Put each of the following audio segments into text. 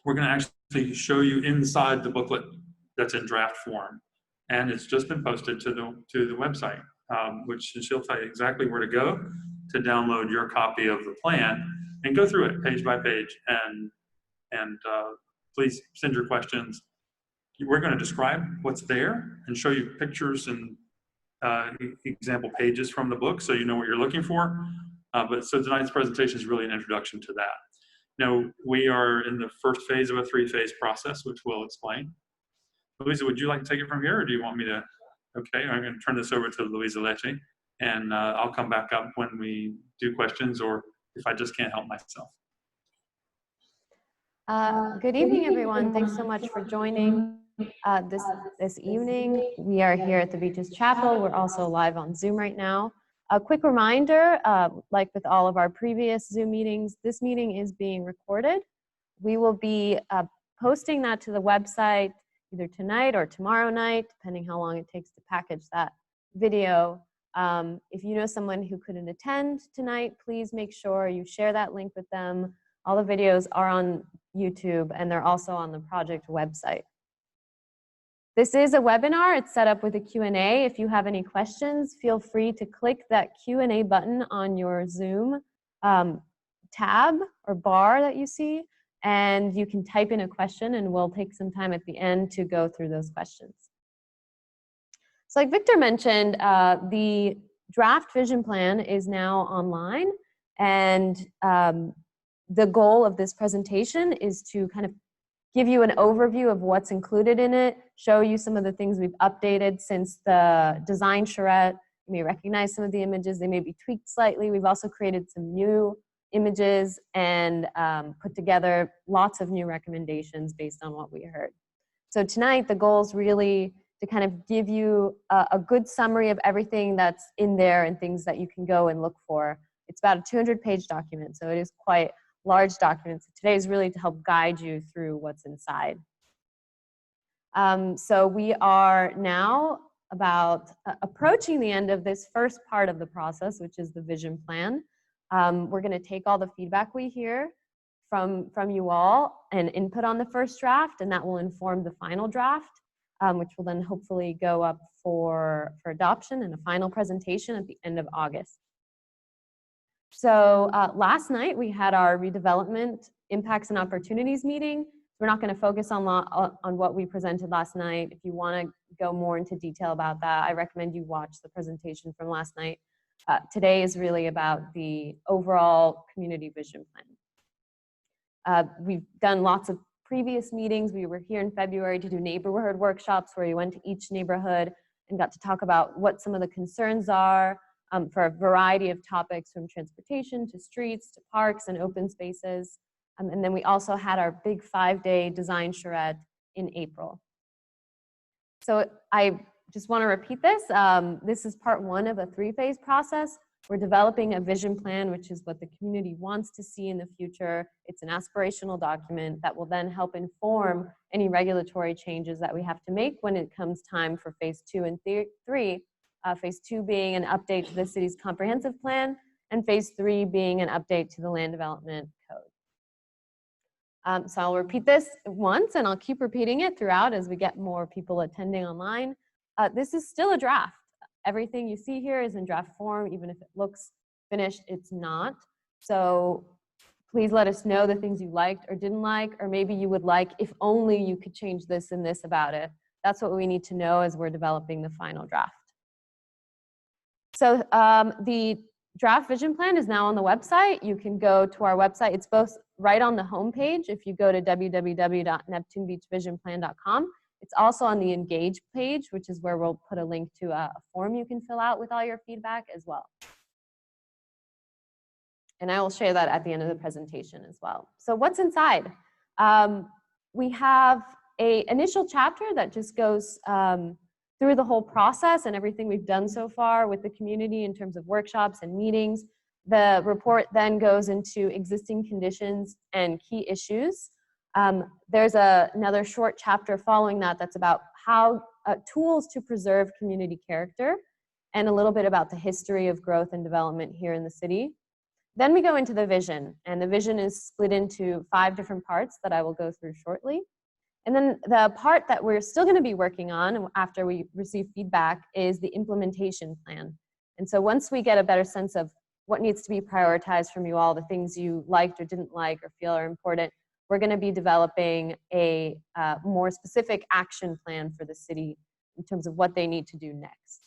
we're going to actually show you inside the booklet that's in draft form. And it's just been posted to the website, which she'll tell you exactly where to go to download your copy of the plan and go through it page by page. And please send your questions. We're going to describe what's there and show you pictures and example pages from the book so you know what you're looking for. So tonight's presentation is really an introduction to that. Now, we are in the first phase of a 3-phase process, which we'll explain. Louisa, would you like to take it from here, or do you want me to? Okay, I'm going to turn this over to Louisa Lecce, and I'll come back up when we do questions or if I just can't help myself. Good evening, everyone. Thanks so much for joining this evening. We are here at the Beaches Chapel. We're also live on Zoom right now. A quick reminder, like with all of our previous Zoom meetings, this meeting is being recorded. We will be posting that to the website either tonight or tomorrow night, depending how long it takes to package that video. If you know someone who couldn't attend tonight, please make sure you share that link with them. All the videos are on YouTube, and they're also on the project website. This is a webinar. It's set up with a Q&A. If you have any questions, feel free to click that Q&A button on your Zoom tab or bar that you see, and you can type in a question, and we'll take some time at the end to go through those questions. So like Victor mentioned, the draft vision plan is now online, and the goal of this presentation is to kind of give you an overview of what's included in it, show you some of the things we've updated since the design charrette. You may recognize some of the images. They may be tweaked slightly. We've also created some new images and put together lots of new recommendations based on what we heard. So tonight, the goal is really to kind of give you a good summary of everything that's in there and things that you can go and look for. It's about a 200-page document, so it is quite large documents. Today is really to help guide you through what's inside. So we are now about approaching the end of this first part of the process, which is the vision plan. We're going to take all the feedback we hear from you all and input on the first draft, and that will inform the final draft, which will then hopefully go up for adoption and a final presentation at the end of August. So last night we had our redevelopment impacts and opportunities meeting. We're not going to focus on what we presented last night. If you want to go more into detail about that, I recommend you watch the presentation from last night. Today is really about the overall community vision plan. We've done lots of previous meetings. We were here in February to do neighborhood workshops where we went to each neighborhood and got to talk about what some of the concerns are, for a variety of topics, from transportation to streets to parks and open spaces. And then we also had our big 5-day design charrette in April. So I just want to repeat this. This is part 1 of a 3-phase process. We're developing a vision plan, which is what the community wants to see in the future. It's an aspirational document that will then help inform any regulatory changes that we have to make when it comes time for phase 2 and 3. Phase 2 being an update to the city's comprehensive plan, and phase 3 being an update to the land development code. So I'll repeat this once, and I'll keep repeating it throughout as we get more people attending online. This is still a draft. Everything you see here is in draft form. Even if it looks finished, it's not. So please let us know the things you liked or didn't like, or maybe you would like if only you could change this and this about it. That's what we need to know as we're developing the final draft. So the draft vision plan is now on the website. You can go to our website. It's both right on the homepage if you go to www.neptunebeachvisionplan.com. It's also on the Engage page, which is where we'll put a link to a form you can fill out with all your feedback as well. And I will share that at the end of the presentation as well. So what's inside? We have an initial chapter that just goes through the whole process and everything we've done so far with the community in terms of workshops and meetings. The report then goes into existing conditions and key issues. There's another short chapter following that that's about how tools to preserve community character, and a little bit about the history of growth and development here in the city. Then we go into the vision, and the vision is split into 5 different parts that I will go through shortly. And then the part that we're still going to be working on after we receive feedback is the implementation plan. And so once we get a better sense of what needs to be prioritized from you all, the things you liked or didn't like or feel are important, we're going to be developing a more specific action plan for the city in terms of what they need to do next.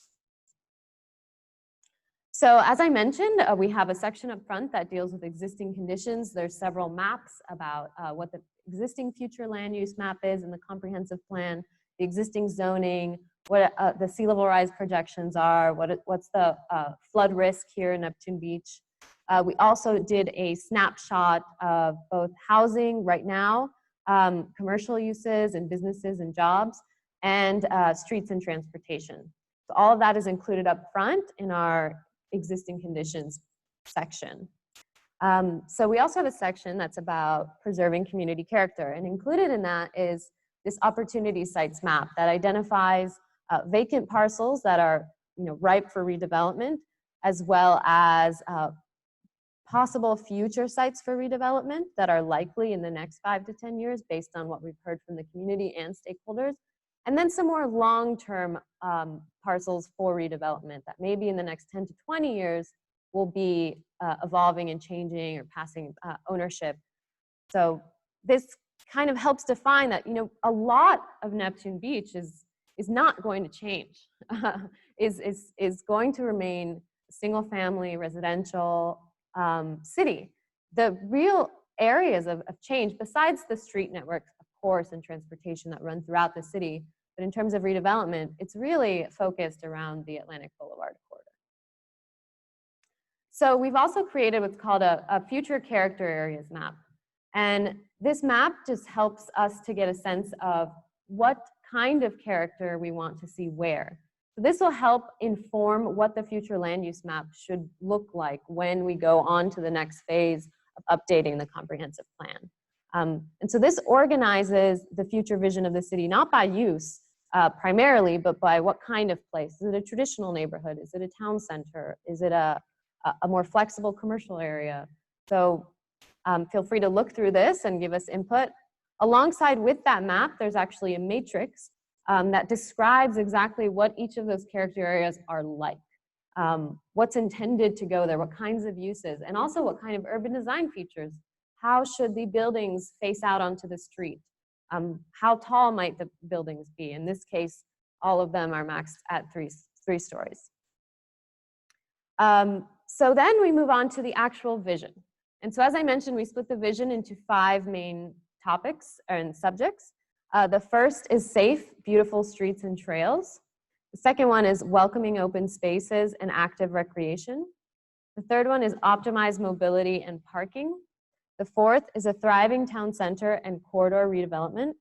So as I mentioned, we have a section up front that deals with existing conditions. There's several maps about what the existing future land use map is in the comprehensive plan, the existing zoning, what the sea level rise projections are, what's the flood risk here in Neptune Beach. We also did a snapshot of both housing right now, commercial uses and businesses and jobs, and streets and transportation. So all of that is included up front in our existing conditions section. So we also have a section that's about preserving community character, and included in that is this opportunity sites map that identifies vacant parcels that are ripe for redevelopment, as well as possible future sites for redevelopment that are likely in the next 5 to 10 years based on what we've heard from the community and stakeholders, and then some more long-term parcels for redevelopment that maybe in the next 10 to 20 years will be evolving and changing or passing ownership. So this kind of helps define that a lot of Neptune Beach is not going to change, is going to remain a single-family residential city. The real areas of change, besides the street networks, of course, and transportation that run throughout the city, but in terms of redevelopment, it's really focused around the Atlantic Boulevard corridor. So we've also created what's called a future character areas map. And this map just helps us to get a sense of what kind of character we want to see where. So this will help inform what the future land use map should look like when we go on to the next phase of updating the comprehensive plan. And so this organizes the future vision of the city, not by use primarily, but by what kind of place. Is it a traditional neighborhood? Is it a town center? Is it a more flexible commercial area? So feel free to look through this and give us input. Alongside with that map, there's actually a matrix that describes exactly what each of those character areas are like. What's intended to go there, what kinds of uses, and also what kind of urban design features. How should the buildings face out onto the street? How tall might the buildings be? In this case, all of them are maxed at three stories. So then we move on to the actual vision. And so as I mentioned, we split the vision into 5 main topics and subjects. The first is safe, beautiful streets and trails. The second one is welcoming open spaces and active recreation. The third one is optimized mobility and parking. The fourth is a thriving town center and corridor redevelopment.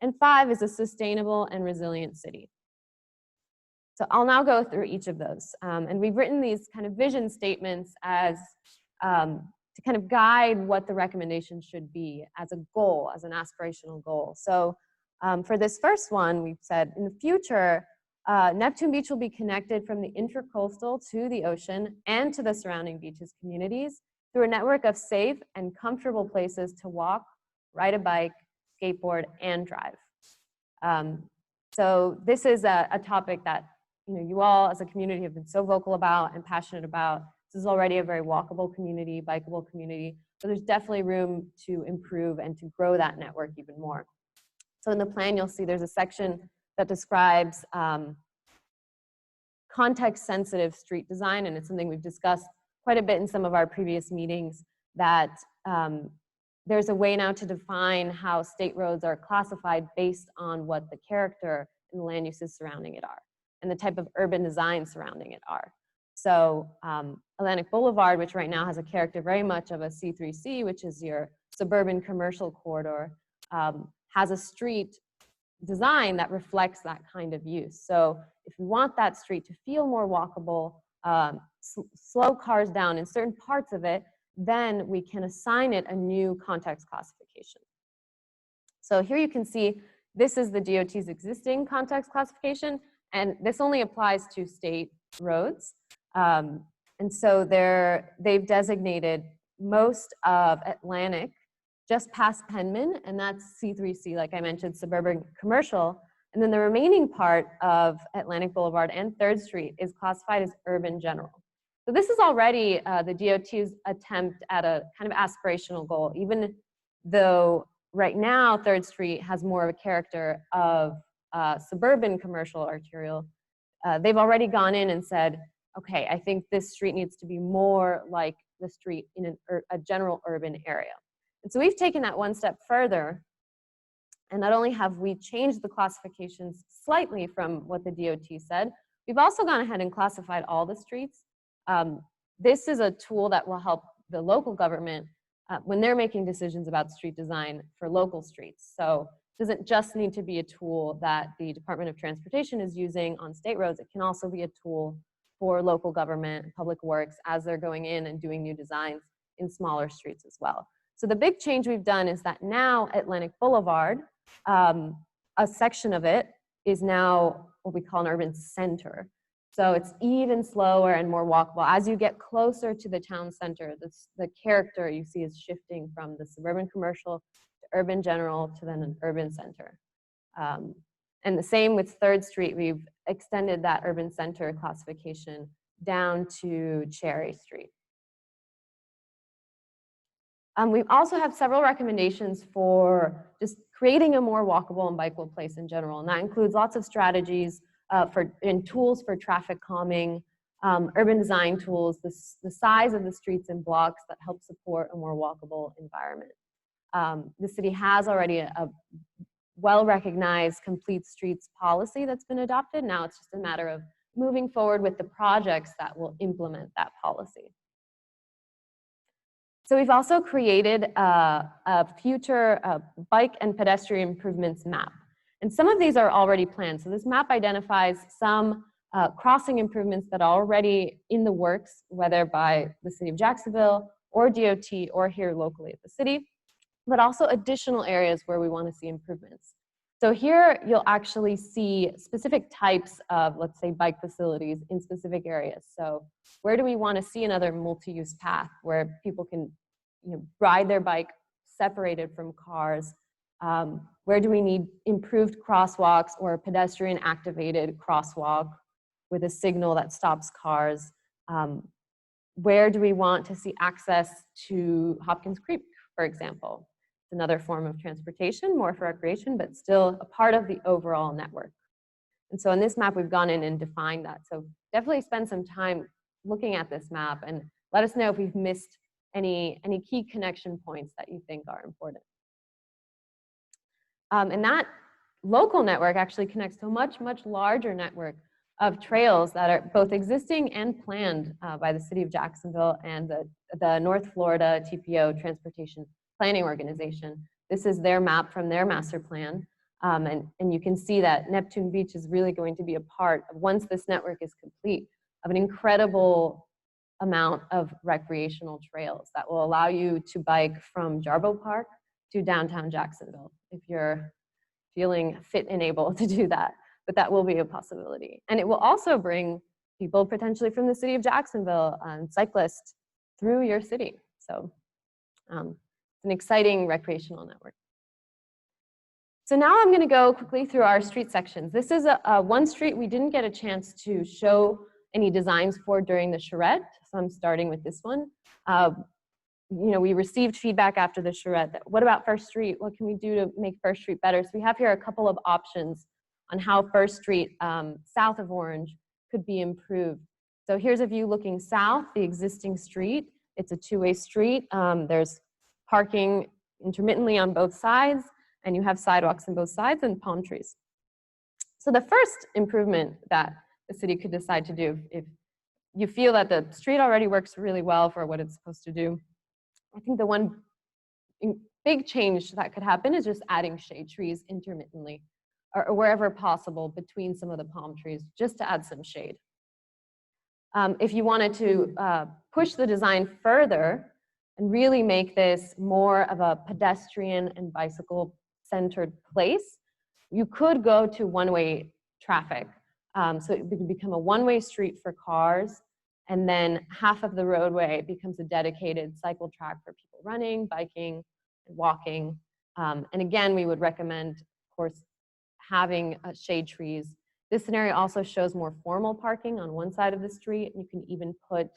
And 5 is a sustainable and resilient city. So I'll now go through each of those. And we've written these kind of vision statements as to kind of guide what the recommendation should be as a goal, as an aspirational goal. So for this first one, we've said in the future, Neptune Beach will be connected from the intracoastal to the ocean and to the surrounding beaches communities through a network of safe and comfortable places to walk, ride a bike, skateboard, and drive. So this is a topic that you all as a community have been so vocal about and passionate about. This is already a very walkable community, bikeable community, so there's definitely room to improve and to grow that network even more. So in the plan, you'll see there's a section that describes context-sensitive street design, and it's something we've discussed quite a bit in some of our previous meetings, that there's a way now to define how state roads are classified based on what the character and the land uses surrounding it are, and the type of urban design surrounding it are. So Atlantic Boulevard, which right now has a character very much of a C3C, which is your suburban commercial corridor, has a street design that reflects that kind of use. So if you want that street to feel more walkable, slow cars down in certain parts of it, then we can assign it a new context classification. So here you can see this is the DOT's existing context classification, and this only applies to state roads. And so they've designated most of Atlantic just past Penman, and that's C3C, like I mentioned, suburban commercial. And then the remaining part of Atlantic Boulevard and 3rd Street is classified as urban general. So this is already the DOT's attempt at a kind of aspirational goal, even though right now 3rd Street has more of a character of suburban commercial arterial. They've already gone in and said, okay, I think this street needs to be more like the street in a general urban area. And so we've taken that one step further, and not only have we changed the classifications slightly from what the DOT said, we've also gone ahead and classified all the streets. This is a tool that will help the local government when they're making decisions about street design for local streets. So it doesn't just need to be a tool that the Department of Transportation is using on state roads. It can also be a tool for local government, public works, as they're going in and doing new designs in smaller streets as well. So the big change we've done is that now Atlantic Boulevard, a section of it is now what we call an urban center. So it's even slower and more walkable. As you get closer to the town center, the character you see is shifting from the suburban commercial to urban general to then an urban center. And the same with 3rd Street, we've extended that urban center classification down to Cherry Street. We also have several recommendations for just creating a more walkable and bikeable place in general, and that includes lots of strategies and tools for traffic calming, urban design tools, the size of the streets and blocks that help support a more walkable environment. The city has already a well-recognized complete streets policy that's been adopted. Now it's just a matter of moving forward with the projects that will implement that policy. So we've also created a future bike and pedestrian improvements map. And some of these are already planned. So this map identifies some crossing improvements that are already in the works, whether by the city of Jacksonville or DOT or here locally at the city, but also additional areas where we want to see improvements. So here you'll actually see specific types of, let's say, bike facilities in specific areas. So where do we want to see another multi-use path where people can, ride their bike separated from cars? Where do we need improved crosswalks or a pedestrian activated crosswalk with a signal that stops cars? Where do we want to see access to Hopkins Creek, for example? It's another form of transportation, more for recreation, but still a part of the overall network. And so in this map, we've gone in and defined that. So definitely spend some time looking at this map and let us know if we've missed any key connection points that you think are important. And that local network actually connects to a much, much larger network of trails that are both existing and planned by the city of Jacksonville and the North Florida TPO Transportation Planning Organization. This is their map from their master plan. And you can see that Neptune Beach is really going to be a part of, once this network is complete, of an incredible amount of recreational trails that will allow you to bike from Jarboe Park to downtown Jacksonville if you're feeling fit and able to do that. But that will be a possibility. And it will also bring people potentially from the city of Jacksonville and cyclists through your city. So it's an exciting recreational network. So now I'm going to go quickly through our street sections. This is one street we didn't get a chance to show any designs for during the charrette, so I'm starting with this one. We received feedback after the charrette that, what about First Street? What can we do to make First Street better? So we have here a couple of options on how First Street, south of Orange, could be improved. So here's a view looking south, the existing street. It's a two-way street. There's parking intermittently on both sides, and you have sidewalks on both sides and palm trees. So the first improvement that the city could decide to do, if you feel that the street already works really well for what it's supposed to do, I think the one big change that could happen is just adding shade trees intermittently or wherever possible between some of the palm trees, just to add some shade. If you wanted to push the design further and really make this more of a pedestrian and bicycle-centered place, you could go to one-way traffic. So it would become a one-way street for cars And then half of the roadway becomes a dedicated cycle track for people running, biking, and walking. And again, we would recommend, of course, having shade trees. This scenario also shows more formal parking on one side of the street. You can even put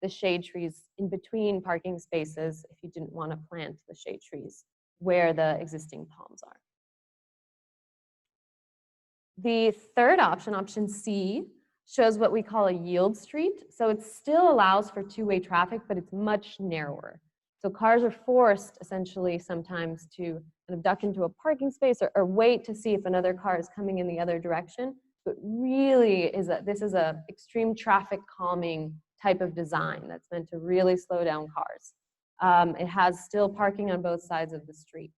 the shade trees in between parking spaces if you didn't want to plant the shade trees where the existing palms are. The third option, option C, shows what we call a yield street. So it still allows for two-way traffic, but it's much narrower. So cars are forced essentially sometimes to kind of duck into a parking space or wait to see if another car is coming in the other direction. But really this is a extreme traffic calming type of design that's meant to really slow down cars. It has still parking on both sides of the street.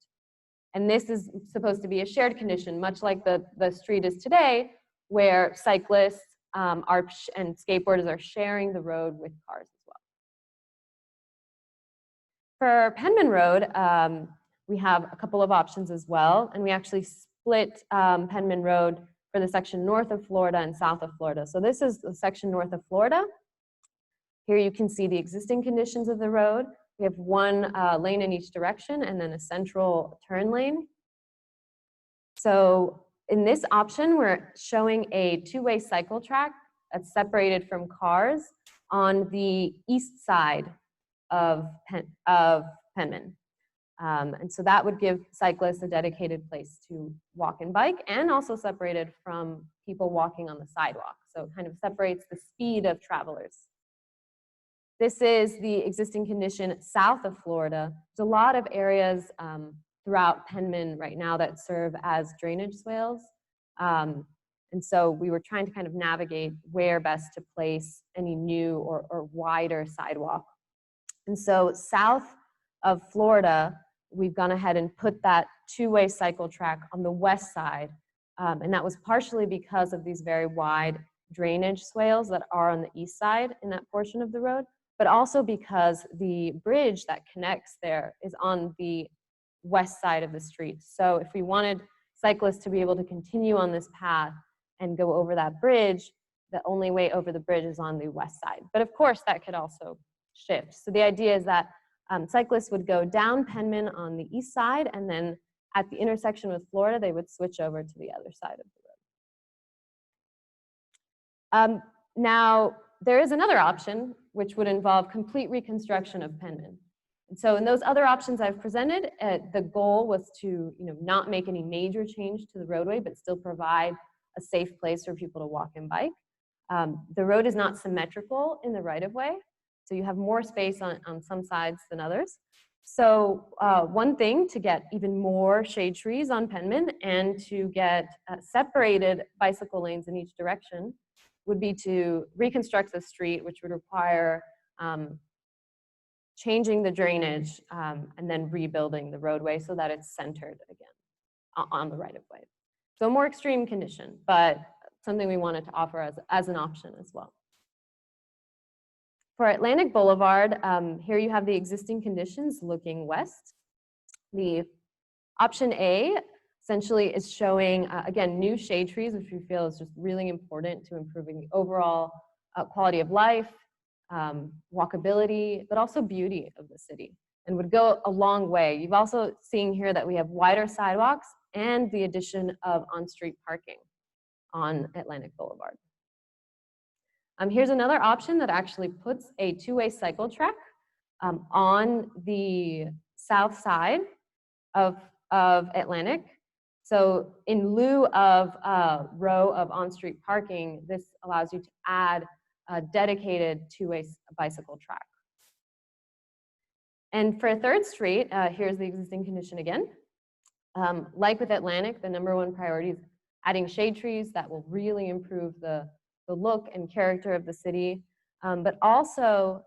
And this is supposed to be a shared condition, much like the street is today, where cyclists and skateboarders are sharing the road with cars as well. For PENMAN Road, we have a couple of options as well, and we actually split PENMAN Road for the section north of Florida and south of Florida. So this is the section north of Florida. Here you can see the existing conditions of the road. We have one lane in each direction and then a central turn lane. So in this option, we're showing a two-way cycle track that's separated from cars on the east side of PENMAN. And so that would give cyclists a dedicated place to walk and bike, and also separated from people walking on the sidewalk. So it kind of separates the speed of travelers. This is the existing condition south of Florida. There's a lot of areas throughout PENMAN right now that serve as drainage swales. And so we were trying to kind of navigate where best to place any new or wider sidewalk. And so south of Florida, we've gone ahead and put that two-way cycle track on the west side. And that was partially because of these very wide drainage swales that are on the east side in that portion of the road, but also because the bridge that connects there is on the west side of the street. So if we wanted cyclists to be able to continue on this path and go over that bridge, the only way over the bridge is on the west side. But of course, that could also shift. So the idea is that cyclists would go down PENMAN on the east side, and then at the intersection with Florida, they would switch over to the other side of the road. Now, there is another option, which would involve complete reconstruction of PENMAN. And so in those other options I've presented, the goal was to not make any major change to the roadway, but still provide a safe place for people to walk and bike. The road is not symmetrical in the right-of-way, so you have more space on some sides than others. So one thing to get even more shade trees on PENMAN and to get separated bicycle lanes in each direction would be to reconstruct the street, which would require changing the drainage and then rebuilding the roadway so that it's centered again on the right-of-way. So a more extreme condition, but something we wanted to offer as an option as well. For Atlantic Boulevard, here you have the existing conditions looking west. The option A essentially is showing, again, new shade trees, which we feel is just really important to improving the overall quality of life, walkability, but also beauty of the city, and would go a long way. You've also seen here that we have wider sidewalks and the addition of on-street parking on Atlantic Boulevard. Here's another option that actually puts a two-way cycle track on the south side of Atlantic. So in lieu of a row of on-street parking, this allows you to add a dedicated two-way bicycle track. And for 3rd Street, here's the existing condition again. Like with Atlantic, the #1 priority is adding shade trees that will really improve the look and character of the city, but also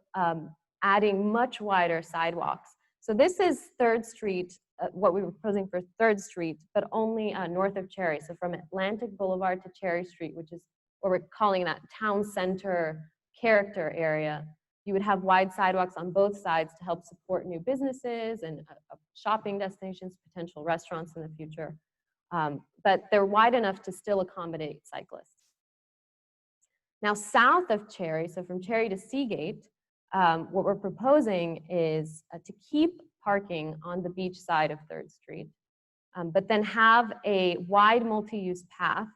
adding much wider sidewalks. So this is 3rd Street, what we were proposing for 3rd Street, but only north of Cherry. So from Atlantic Boulevard to Cherry Street, which is what we're calling that town center character area, you would have wide sidewalks on both sides to help support new businesses and shopping destinations, potential restaurants in the future. But they're wide enough to still accommodate cyclists. Now, south of Cherry, so from Cherry to Seagate, what we're proposing is to keep parking on the beach side of 3rd Street, but then have a wide multi-use path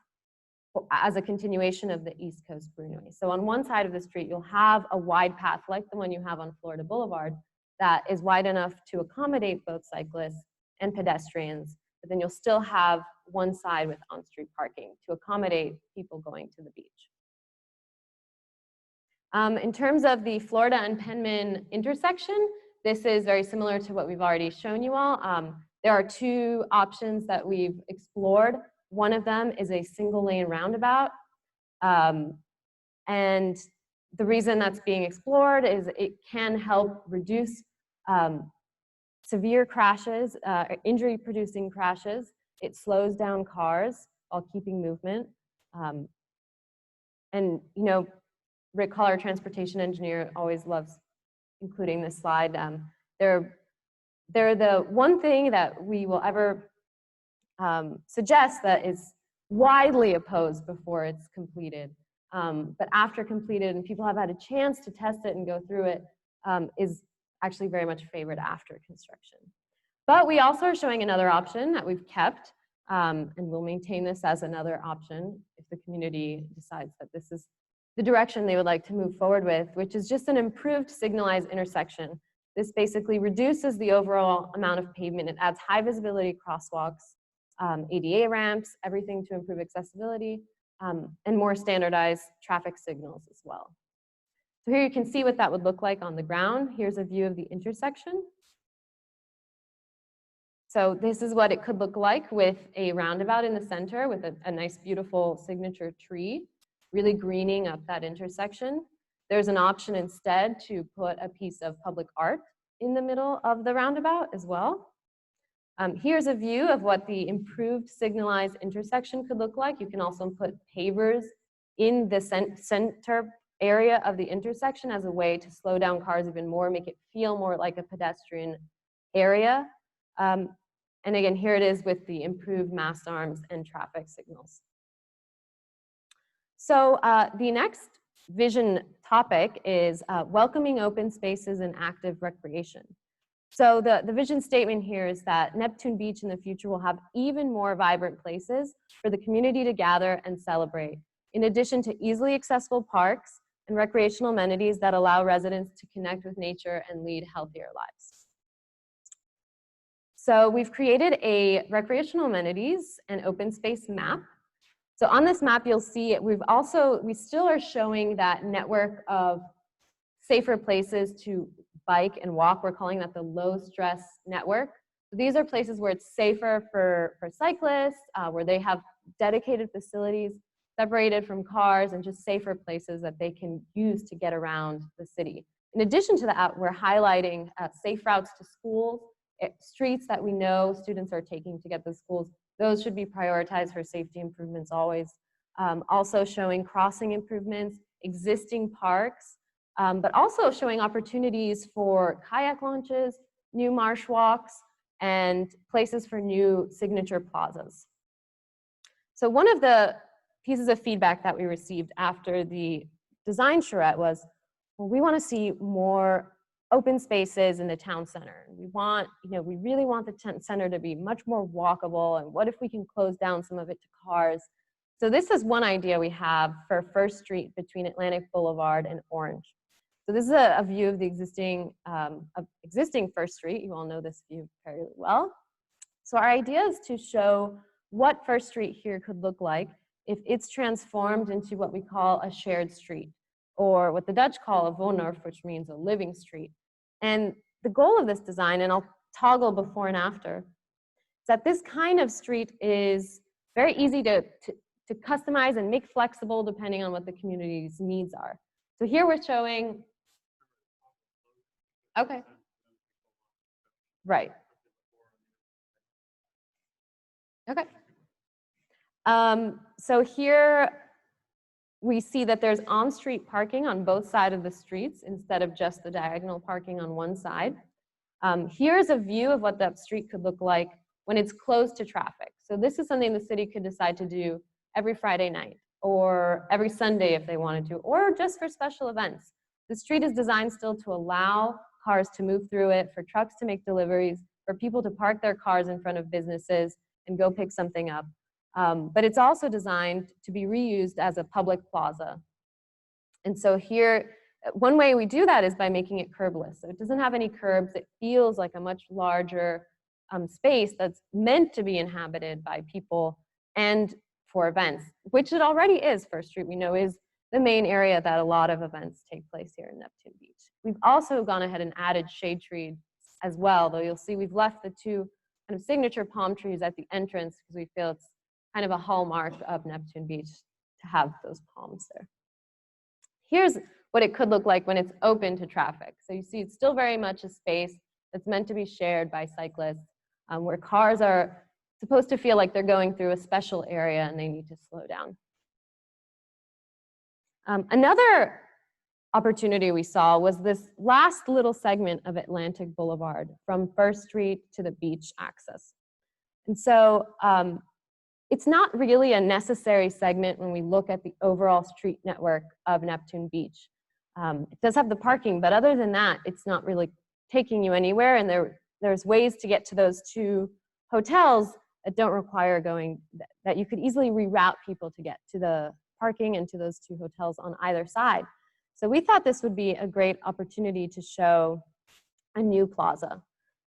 as a continuation of the East Coast Greenway. So on one side of the street, you'll have a wide path like the one you have on Florida Boulevard that is wide enough to accommodate both cyclists and pedestrians, but then you'll still have one side with on-street parking to accommodate people going to the beach. In terms of the Florida and Penman intersection, this is very similar to what we've already shown you all. There are 2 options that we've explored. One of them is a single-lane roundabout. And the reason that's being explored is it can help reduce severe crashes, injury-producing crashes. It slows down cars while keeping movement. And, you know, Rick Hall, our transportation engineer, always loves including this slide. They're the one thing that we will ever suggest that is widely opposed before it's completed. But after completed and people have had a chance to test it and go through it, is actually very much favored after construction. But we also are showing another option that we've kept, and we'll maintain this as another option if the community decides that this is the direction they would like to move forward with, which is just an improved signalized intersection. This basically reduces the overall amount of pavement. It adds high visibility crosswalks, ADA ramps, everything to improve accessibility, and more standardized traffic signals as well. So here you can see what that would look like on the ground. Here's a view of the intersection. So this is what it could look like with a roundabout in the center with a nice, beautiful signature tree, really greening up that intersection. There's an option instead to put a piece of public art in the middle of the roundabout as well. Here's a view of what the improved signalized intersection could look like. You can also put pavers in the center area of the intersection as a way to slow down cars even more, make it feel more like a pedestrian area. And again, here it is with the improved mast arms and traffic signals. So the next vision topic is welcoming open spaces and active recreation. So the vision statement here is that Neptune Beach in the future will have even more vibrant places for the community to gather and celebrate, in addition to easily accessible parks and recreational amenities that allow residents to connect with nature and lead healthier lives. So we've created a recreational amenities and open space map. So on this map, you'll see we still are showing that network of safer places to bike and walk. We're calling that the low stress network. So these are places where it's safer for cyclists, where they have dedicated facilities separated from cars and just safer places that they can use to get around the city. In addition to that, we're highlighting safe routes to schools, streets that we know students are taking to get to schools. Those should be prioritized for safety improvements always. Also showing crossing improvements, existing parks, but also showing opportunities for kayak launches, new marsh walks, and places for new signature plazas. So one of the pieces of feedback that we received after the design charrette was, well, we want to see more open spaces in the town center. We want, we really want the town center to be much more walkable, and what if we can close down some of it to cars? So this is one idea we have for First Street between Atlantic Boulevard and Orange. So this is a view of the existing First Street. You all know this view fairly well. So our idea is to show what First Street here could look like if it's transformed into what we call a shared street, or what the Dutch call a woonhof, which means a living street. And the goal of this design, and I'll toggle before and after, is that this kind of street is very easy to customize and make flexible depending on what the community's needs are. So here we're showing, okay, right. Okay. So here we see that there's on-street parking on both sides of the streets instead of just the diagonal parking on one side. Here's a view of what that street could look like when it's closed to traffic. So this is something the city could decide to do every Friday night. or every Sunday if they wanted to, or just for special events. The street is designed still to allow cars to move through it, for trucks to make deliveries, for people to park their cars in front of businesses and go pick something up. But it's also designed to be reused as a public plaza. And so here, one way we do that is by making it curbless. So it doesn't have any curbs. It feels like a much larger space that's meant to be inhabited by people and for events, which it already is. First Street, we know, is the main area that a lot of events take place here in Neptune Beach. We've also gone ahead and added shade trees as well, though you'll see we've left the two kind of signature palm trees at the entrance because we feel it's kind of a hallmark of Neptune Beach to have those palms there. Here's what it could look like when it's open to traffic. So you see it's still very much a space that's meant to be shared by cyclists, where cars are supposed to feel like they're going through a special area and they need to slow down. Another opportunity we saw was this last little segment of Atlantic Boulevard from First Street to the beach access. And so it's not really a necessary segment when we look at the overall street network of Neptune Beach. It does have the parking, but other than that, it's not really taking you anywhere, and there's ways to get to those two hotels that don't require going, that you could easily reroute people to get to the parking and to those two hotels on either side. So we thought this would be a great opportunity to show a new plaza.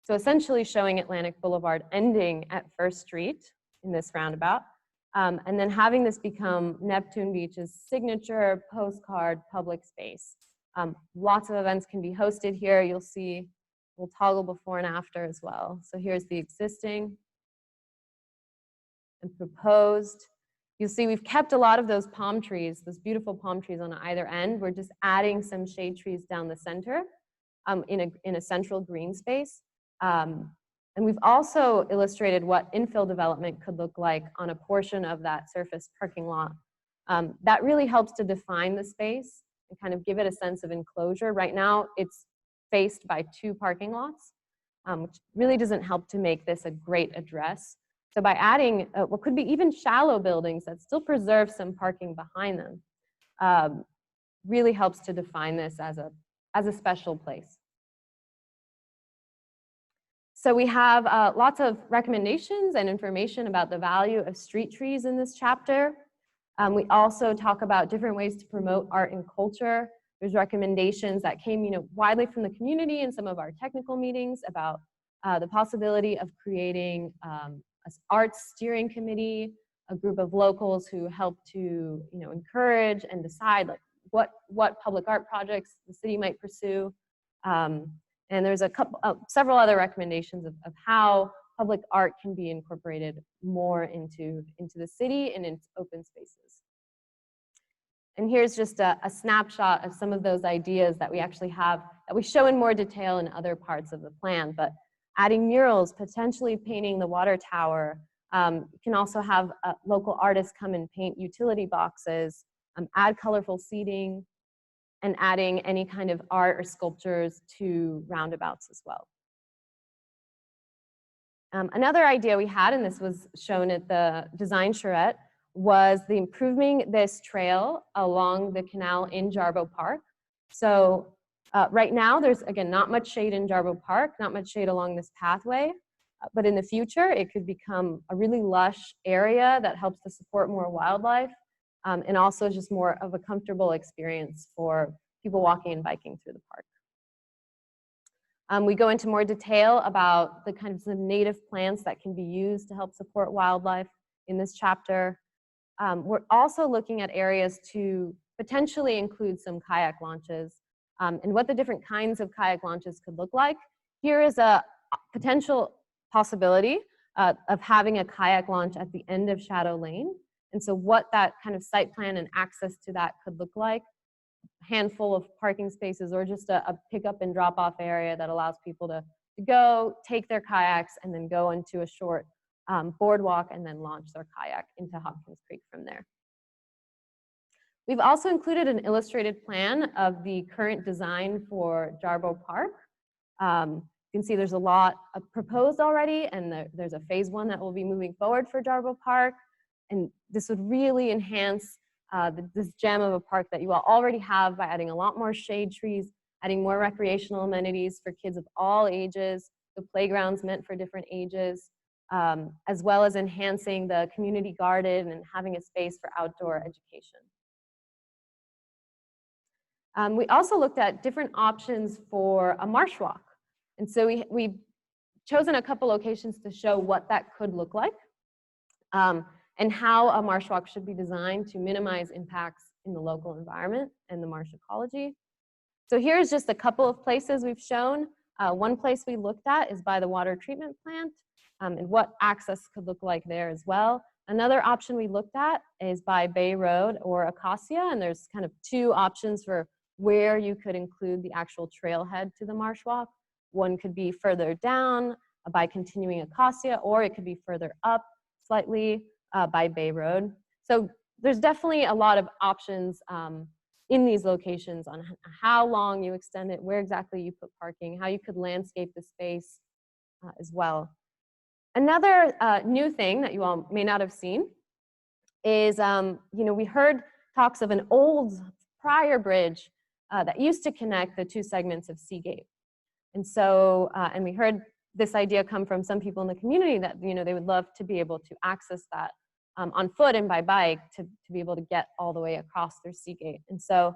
So essentially showing Atlantic Boulevard ending at First Street in this roundabout, and then having this become Neptune Beach's signature postcard public space. Lots of events can be hosted here. You'll see, we'll toggle before and after as well. So here's the existing and proposed. You'll see we've kept a lot of those palm trees, those beautiful palm trees on either end. We're just adding some shade trees down the center in a central green space. And we've also illustrated what infill development could look like on a portion of that surface parking lot. That really helps to define the space and kind of give it a sense of enclosure. Right now, it's faced by two parking lots, which really doesn't help to make this a great address. So by adding what could be even shallow buildings that still preserve some parking behind them, really helps to define this as a special place. So we have lots of recommendations and information about the value of street trees in this chapter. We also talk about different ways to promote art and culture. There's recommendations that came, widely from the community in some of our technical meetings about the possibility of creating an arts steering committee, a group of locals who help to, encourage and decide like what public art projects the city might pursue. And there's several other recommendations of how public art can be incorporated more into the city and into open spaces. And here's just a snapshot of some of those ideas that we actually have, that we show in more detail in other parts of the plan. But adding murals, potentially painting the water tower. You can also have local artists come and paint utility boxes, add colorful seating, and adding any kind of art or sculptures to roundabouts as well. Another idea we had, and this was shown at the design charrette, was improving this trail along the canal in Jarboe Park. So right now, there's, again, not much shade in Jarboe Park, not much shade along this pathway, but in the future, it could become a really lush area that helps to support more wildlife, and also just more of a comfortable experience for people walking and biking through the park. We go into more detail about the kinds of native plants that can be used to help support wildlife in this chapter. We're also looking at areas to potentially include some kayak launches, and what the different kinds of kayak launches could look like. Here is a potential possibility of having a kayak launch at the end of Shadow Lane. And so what that kind of site plan and access to that could look like, a handful of parking spaces or just a pickup and drop off area that allows people to go take their kayaks and then go into a short boardwalk and then launch their kayak into Hopkins Creek from there. We've also included an illustrated plan of the current design for Jarboe Park. You can see there's a lot proposed already, and there's a phase 1 that will be moving forward for Jarboe Park. And this would really enhance this gem of a park that you all already have by adding a lot more shade trees, adding more recreational amenities for kids of all ages, the playgrounds meant for different ages, as well as enhancing the community garden and having a space for outdoor education. We also looked at different options for a marsh walk. And so we've chosen a couple locations to show what that could look like, and how a marsh walk should be designed to minimize impacts in the local environment and the marsh ecology. So here's just a couple of places we've shown. One place we looked at is by the water treatment plant, and what access could look like there as well. Another option we looked at is by Bay Road or Acacia, and there's kind of two options for where you could include the actual trailhead to the marsh walk. One could be further down by continuing Acacia, or it could be further up slightly by Bay Road. So there's definitely a lot of options in these locations on how long you extend it, where exactly you put parking, how you could landscape the space as well. Another new thing that you all may not have seen is, we heard talks of an old prior bridge that used to connect the two segments of Seagate. And so, and we heard this idea come from some people in the community that, they would love to be able to access that on foot and by bike to be able to get all the way across through Seagate. And so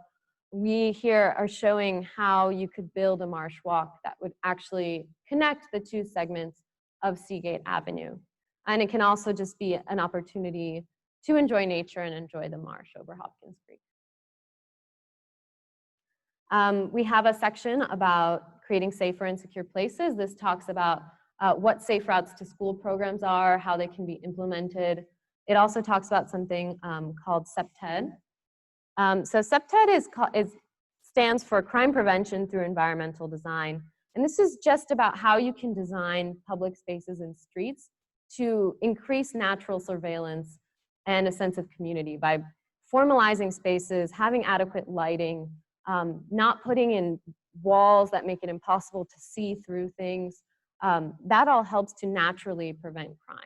we here are showing how you could build a marsh walk that would actually connect the two segments of Seagate Avenue. And it can also just be an opportunity to enjoy nature and enjoy the marsh over Hopkins Creek. We have a section about creating safer and secure places. This talks about what safe routes to school programs are, how they can be implemented. It also talks about something called CEPTED. So CEPTED stands for Crime Prevention Through Environmental Design. And this is just about how you can design public spaces and streets to increase natural surveillance and a sense of community by formalizing spaces, having adequate lighting, not putting in walls that make it impossible to see through things. That all helps to naturally prevent crime.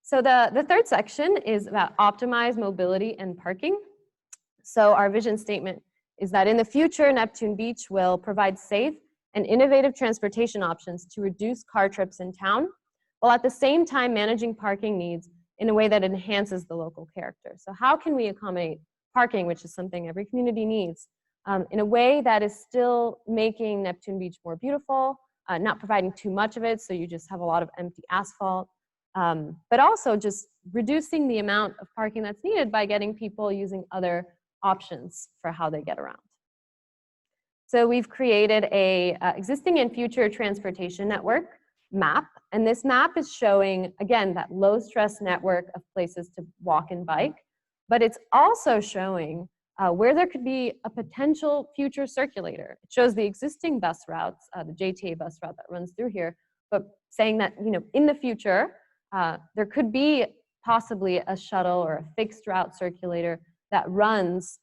So the third section is about optimized mobility and parking. So our vision statement is that in the future, Neptune Beach will provide safe and innovative transportation options to reduce car trips in town, while at the same time managing parking needs in a way that enhances the local character. So how can we accommodate parking, which is something every community needs, in a way that is still making Neptune Beach more beautiful, not providing too much of it, so you just have a lot of empty asphalt, but also just reducing the amount of parking that's needed by getting people using other options for how they get around. So we've created a existing and future transportation network map, and this map is showing, again, that low stress network of places to walk and bike, but it's also showing where there could be a potential future circulator. It shows the existing bus routes, the JTA bus route that runs through here, but saying that, in the future, there could be possibly a shuttle or a fixed route circulator that runs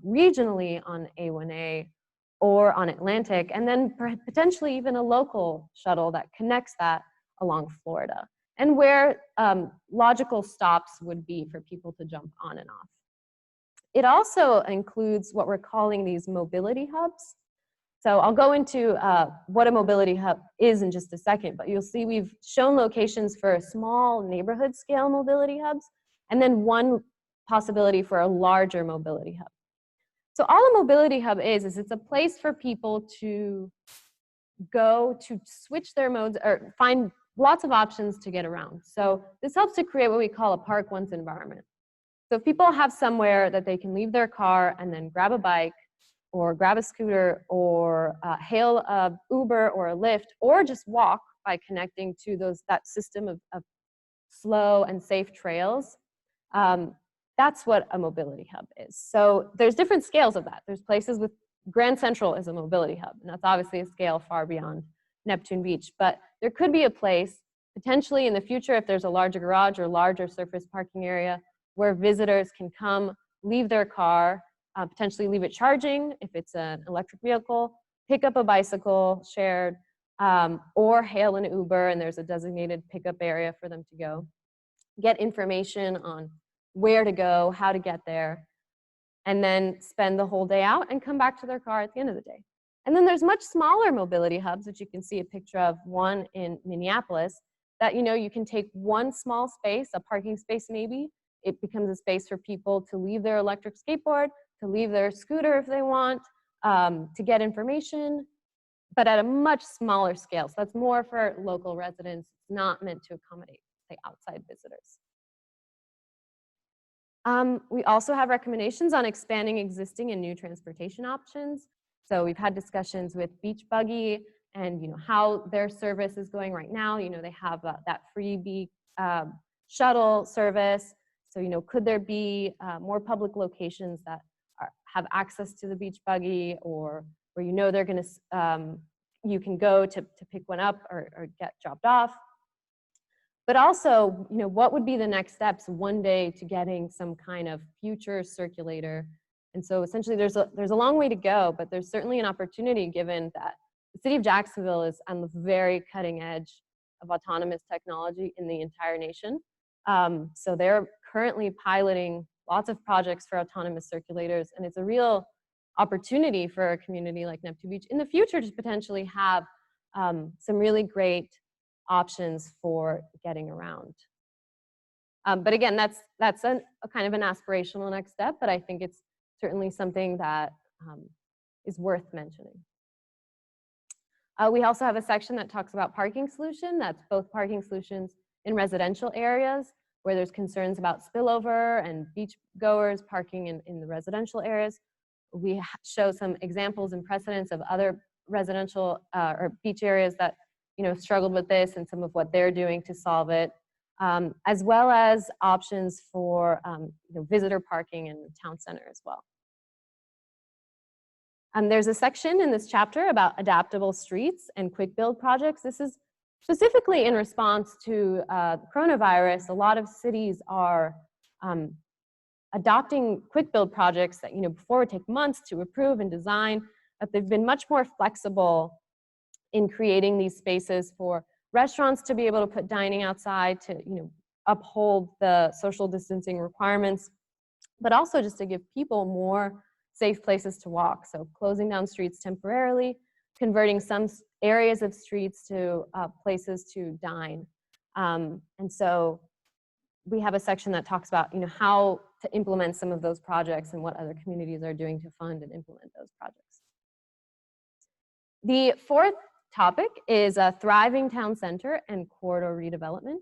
regionally on A1A or on Atlantic, and then potentially even a local shuttle that connects that along Florida, and where logical stops would be for people to jump on and off. It also includes what we're calling these mobility hubs. So I'll go into what a mobility hub is in just a second, but you'll see we've shown locations for small neighborhood scale mobility hubs, and then one possibility for a larger mobility hub. So all a mobility hub is it's a place for people to go to switch their modes or find lots of options to get around. So this helps to create what we call a park once environment. So if people have somewhere that they can leave their car and then grab a bike or grab a scooter or hail a Uber or a Lyft, or just walk by connecting to that system of slow and safe trails, that's what a mobility hub is. So there's different scales of that. There's places with Grand Central is a mobility hub, and that's obviously a scale far beyond Neptune Beach. But there could be a place, potentially in the future, if there's a larger garage or larger surface parking area, where visitors can come, leave their car, potentially leave it charging if it's an electric vehicle, pick up a bicycle shared, or hail an Uber, and there's a designated pickup area for them to go. get information on where to go, how to get there, and then spend the whole day out and come back to their car at the end of the day. And then there's much smaller mobility hubs, which you can see a picture of, one in Minneapolis, that you can take one small space, a parking space maybe. It becomes a space for people to leave their electric skateboard, to leave their scooter if they want, to get information, but at a much smaller scale. So that's more for local residents, not meant to accommodate, say, outside visitors. We also have recommendations on expanding existing and new transportation options. So we've had discussions with Beach Buggy and how their service is going right now. They have that free shuttle service. So could there be more public locations that have access to the Beach Buggy, or where they're going to you can go to pick one up or get dropped off. But also, what would be the next steps one day to getting some kind of future circulator? And so essentially there's a long way to go, but there's certainly an opportunity given that the city of Jacksonville is on the very cutting edge of autonomous technology in the entire nation. So they're currently piloting lots of projects for autonomous circulators, and it's a real opportunity for a community like Neptune Beach in the future to potentially have some really great options for getting around. But again, that's a kind of an aspirational next step, but I think it's certainly something that is worth mentioning. We also have a section that talks about parking solution. That's both parking solutions in residential areas where there's concerns about spillover and beach goers parking in the residential areas. We show some examples and precedents of other residential or beach areas that struggled with this and some of what they're doing to solve it, as well as options for visitor parking in the town center as well. There's a section in this chapter about adaptable streets and quick build projects. This is specifically in response to coronavirus. A lot of cities are adopting quick build projects that before would take months to approve and design, but they've been much more flexible in creating these spaces for restaurants to be able to put dining outside to uphold the social distancing requirements, but also just to give people more safe places to walk. So closing down streets temporarily, converting some areas of streets to places to dine. And so we have a section that talks about how to implement some of those projects and what other communities are doing to fund and implement those projects. The fourth topic is a thriving town center and corridor redevelopment.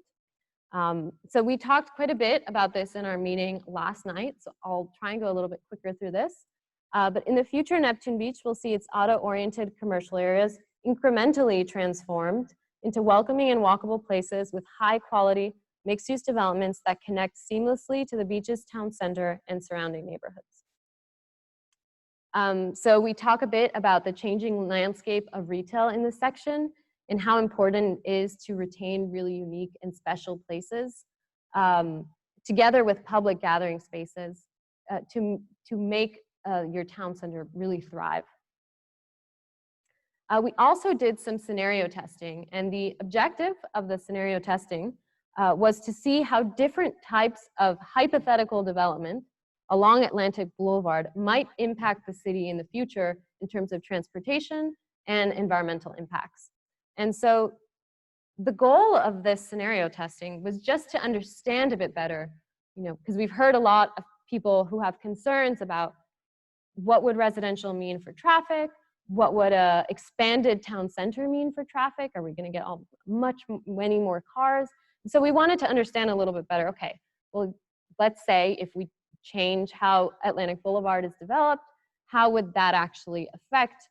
So we talked quite a bit about this in our meeting last night, so I'll try and go a little bit quicker through this. But in the future, Neptune Beach will see its auto-oriented commercial areas incrementally transformed into welcoming and walkable places with high-quality mixed-use developments that connect seamlessly to the beach's town center and surrounding neighborhoods. So we talk a bit about the changing landscape of retail in this section and how important it is to retain really unique and special places together with public gathering spaces to make your town center really thrive. We also did some scenario testing, and the objective of the scenario testing was to see how different types of hypothetical development along Atlantic Boulevard might impact the city in the future in terms of transportation and environmental impacts. And so the goal of this scenario testing was just to understand a bit better, because we've heard a lot of people who have concerns about what would residential mean for traffic, what would a expanded town center mean for traffic? Are we going to get many more cars? So we wanted to understand a little bit better, okay, well, let's say if we change how Atlantic Boulevard is developed, how would that actually affect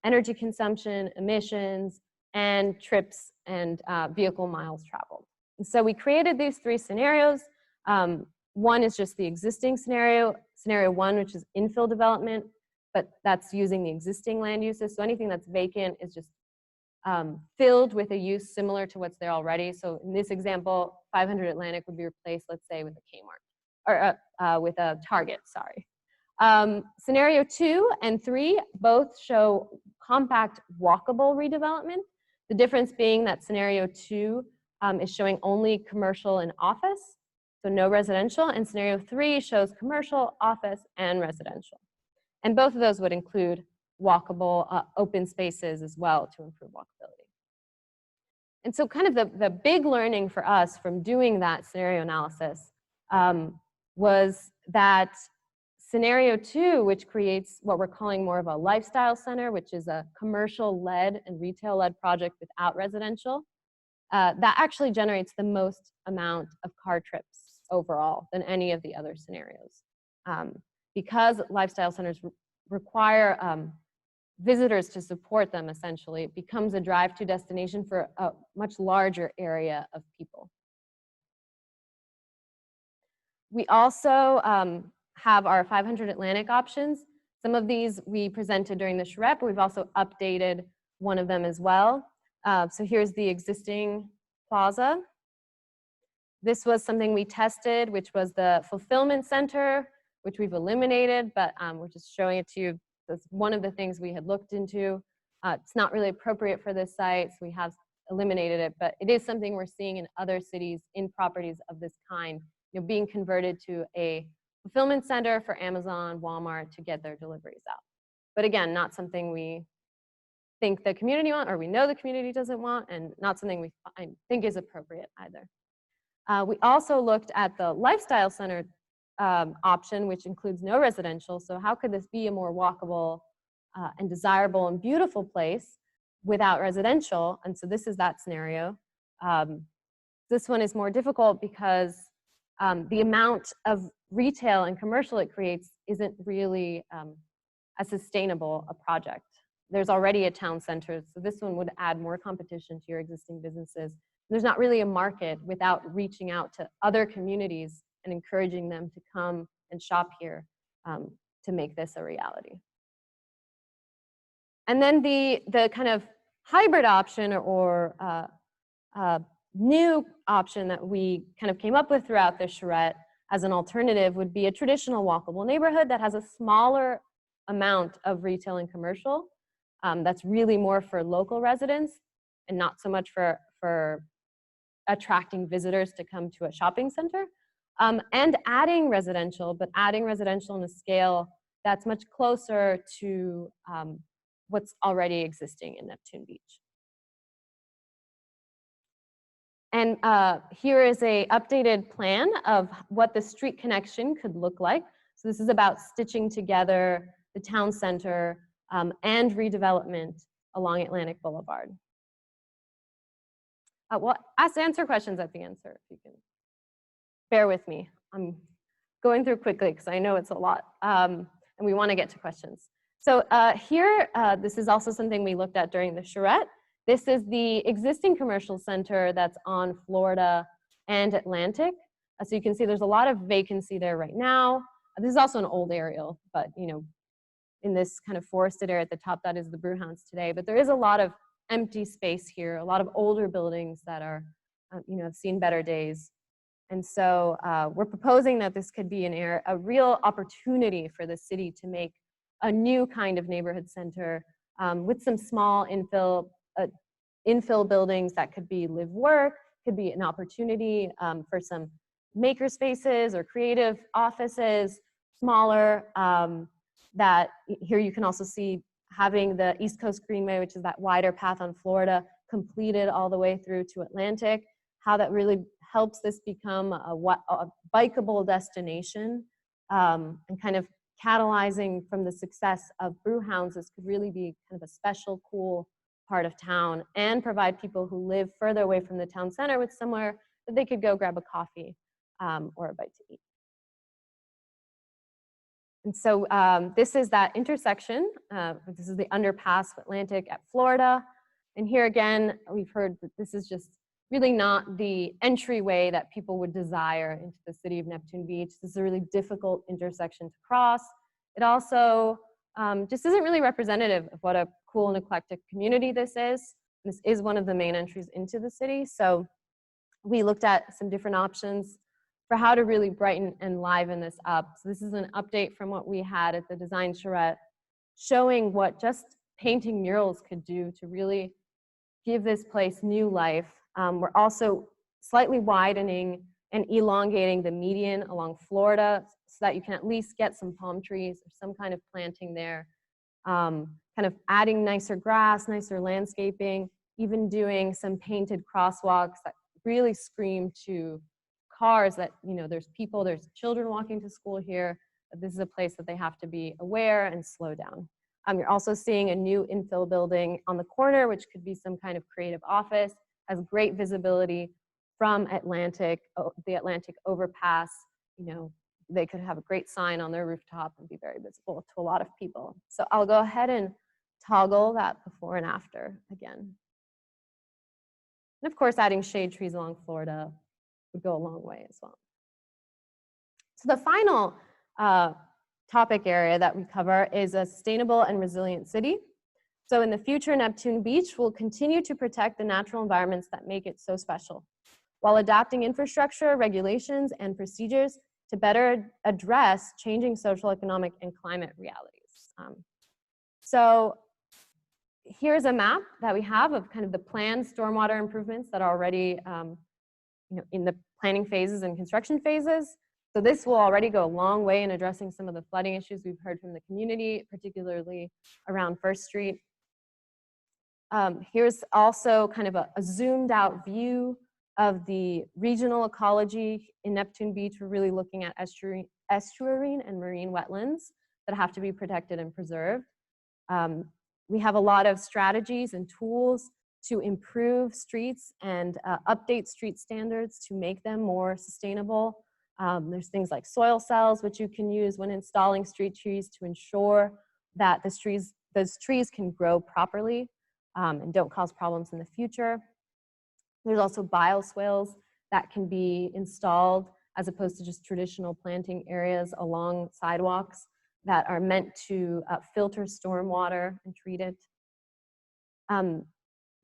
energy consumption, emissions, and trips and vehicle miles traveled? And so we created these three scenarios. One is just the existing scenario, scenario one, which is infill development, but that's using the existing land uses. So anything that's vacant is just filled with a use similar to what's there already. So in this example, 500 Atlantic would be replaced, let's say, with a Kmart, or with a Target, sorry. Scenario 2 and 3 both show compact walkable redevelopment. The difference being that scenario 2 is showing only commercial and office, so no residential, and scenario 3 shows commercial, office, and residential. And both of those would include walkable open spaces as well to improve walkability. And so kind of the big learning for us from doing that scenario analysis was that scenario 2, which creates what we're calling more of a lifestyle center, which is a commercial-led and retail-led project without residential, that actually generates the most amount of car trips overall than any of the other scenarios. Because lifestyle centers require visitors to support them, essentially, it becomes a drive-to destination for a much larger area of people. We also have our 500 Atlantic options. Some of these we presented during the charrette, but we've also updated one of them as well. So here's the existing plaza. This was something we tested, which was the fulfillment center, which we've eliminated, but we're just showing it to you. That's one of the things we had looked into. It's not really appropriate for this site, so we have eliminated it, but it is something we're seeing in other cities in properties of this kind, being converted to a fulfillment center for Amazon, Walmart to get their deliveries out. But again, not something we think the community want, or we know the community doesn't want, and not something I think is appropriate either. We also looked at the lifestyle center option, which includes no residential. So how could this be a more walkable and desirable and beautiful place without residential? And so this is that scenario. This one is more difficult because the amount of retail and commercial it creates isn't really as sustainable a project. There's already a town center, so this one would add more competition to your existing businesses. There's not really a market without reaching out to other communities and encouraging them to come and shop here to make this a reality. And then the kind of hybrid option or new option that we kind of came up with throughout the charrette as an alternative would be a traditional walkable neighborhood that has a smaller amount of retail and commercial. That's really more for local residents and not so much for attracting visitors to come to a shopping center. And adding residential, but adding residential on a scale that's much closer to what's already existing in Neptune Beach. And here is an updated plan of what the street connection could look like. So this is about stitching together the town center and redevelopment along Atlantic Boulevard. Well, answer questions at the end, sir, if you can. Bear with me. I'm going through quickly because I know it's a lot, and we want to get to questions. So here, this is also something we looked at during the charrette. This is the existing commercial center that's on Florida and Atlantic. So you can see there's a lot of vacancy there right now. This is also an old aerial, but in this kind of forested area at the top, that is the Brewhounds today. But there is a lot of empty space here, a lot of older buildings that are, have seen better days. And so we're proposing that this could be a real opportunity for the city to make a new kind of neighborhood center with some small infill buildings that could be live-work, could be an opportunity for some maker spaces or creative offices, smaller. That here you can also see having the East Coast Greenway, which is that wider path on Florida, completed all the way through to Atlantic, how that really helps this become a bikeable destination and kind of catalyzing from the success of Brewhounds. This could really be kind of a special, cool part of town and provide people who live further away from the town center with somewhere that they could go grab a coffee or a bite to eat. And so this is that intersection. This is the underpass of Atlantic at Florida. And here again, we've heard that this is just really not the entryway that people would desire into the city of Neptune Beach. This is a really difficult intersection to cross. It also just isn't really representative of what a cool and eclectic community this is. This is one of the main entries into the city. So we looked at some different options for how to really brighten and liven this up. So this is an update from what we had at the design charrette, showing what just painting murals could do to really give this place new life We're also slightly widening and elongating the median along Florida so that you can at least get some palm trees or some kind of planting there. Kind of adding nicer grass, nicer landscaping, even doing some painted crosswalks that really scream to cars that, you know, there's people, there's children walking to school here. This is a place that they have to be aware and slow down. You're also seeing a new infill building on the corner, which could be some kind of creative office, has great visibility from the Atlantic overpass. You know, they could have a great sign on their rooftop and be very visible to a lot of people. So I'll go ahead and toggle that before and after again. And of course, adding shade trees along Florida would go a long way as well. So the final topic area that we cover is a sustainable and resilient city. So in the future, Neptune Beach will continue to protect the natural environments that make it so special, while adapting infrastructure, regulations, and procedures to better address changing social, economic, and climate realities. So here's a map that we have of kind of the planned stormwater improvements that are already you know, in the planning phases and construction phases. So this will already go a long way in addressing some of the flooding issues we've heard from the community, particularly around First Street. Here's also kind of a zoomed out view of the regional ecology in Neptune Beach. We're really looking at estuarine and marine wetlands that have to be protected and preserved. We have a lot of strategies and tools to improve streets and update street standards to make them more sustainable. There's things like soil cells, which you can use when installing street trees to ensure that those trees can grow properly and don't cause problems in the future. There's also bioswales that can be installed as opposed to just traditional planting areas along sidewalks that are meant to filter stormwater and treat it.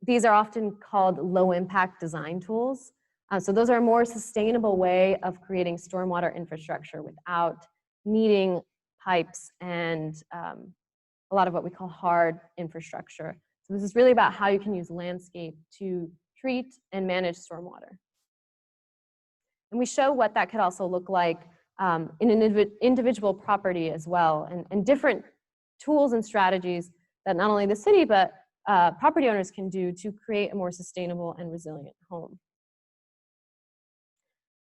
These are often called low impact design tools. So those are a more sustainable way of creating stormwater infrastructure without needing pipes and a lot of what we call hard infrastructure. So this is really about how you can use landscape to treat and manage stormwater. And we show what that could also look like in an individual property as well, and different tools and strategies that not only the city, but property owners can do to create a more sustainable and resilient home.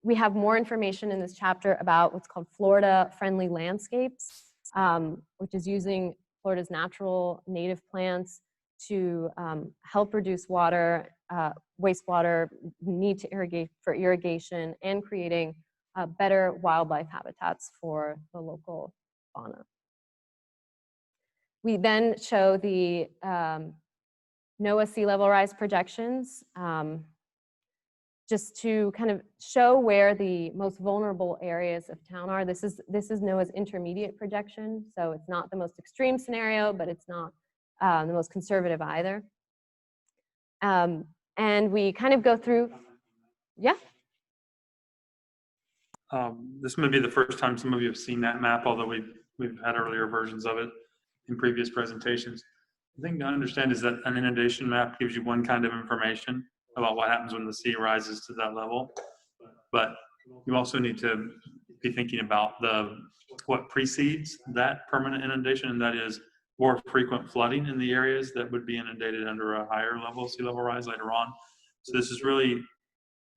We have more information in this chapter about what's called Florida-friendly landscapes, which is using Florida's natural native plants to help reduce water, wastewater need to irrigate for irrigation, and creating better wildlife habitats for the local fauna. We then show the NOAA sea level rise projections, just to kind of show where the most vulnerable areas of town are. This is NOAA's intermediate projection, so it's not the most extreme scenario, but it's not the most conservative either. And we kind of go through, yeah? This may be the first time some of you have seen that map, although we've had earlier versions of it in previous presentations. The thing to understand is that an inundation map gives you one kind of information about what happens when the sea rises to that level, but you also need to be thinking about what precedes that permanent inundation, and that is more frequent flooding in the areas that would be inundated under a higher level of sea level rise later on. So this is really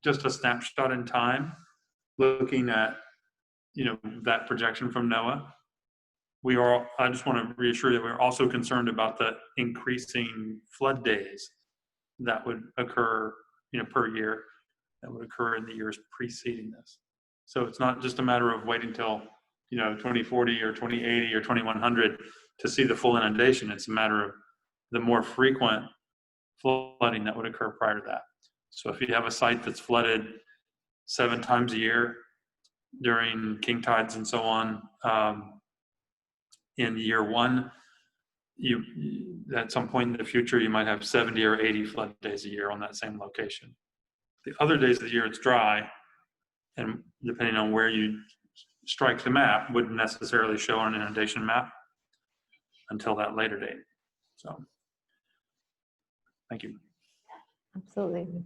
just a snapshot in time, looking at, you know, that projection from NOAA. I just want to reassure you that we're also concerned about the increasing flood days that would occur, you know, per year, that would occur in the years preceding this. So it's not just a matter of waiting till, you know, 2040 or 2080 or 2100 to see the full inundation. It's a matter of the more frequent flooding that would occur prior to that. So if you have a site that's flooded 7 times a year during king tides and so on, in year 1, you at some point in the future you might have 70 or 80 flood days a year on that same location. The other days of the year it's dry, and depending on where you strike the map, wouldn't necessarily show on an inundation map until that later date. So thank you. Absolutely.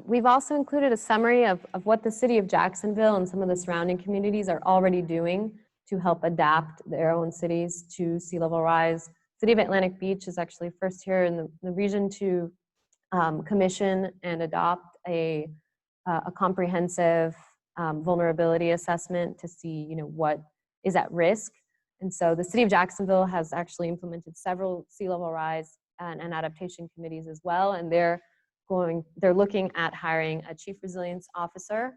We've also included a summary of what the city of Jacksonville and some of the surrounding communities are already doing to help adapt their own cities to sea level rise. City of Atlantic Beach is actually first here in the region to commission and adopt a comprehensive vulnerability assessment to see, what is at risk. And so the city of Jacksonville has actually implemented several sea level rise and adaptation committees as well, and they're looking at hiring a chief resilience officer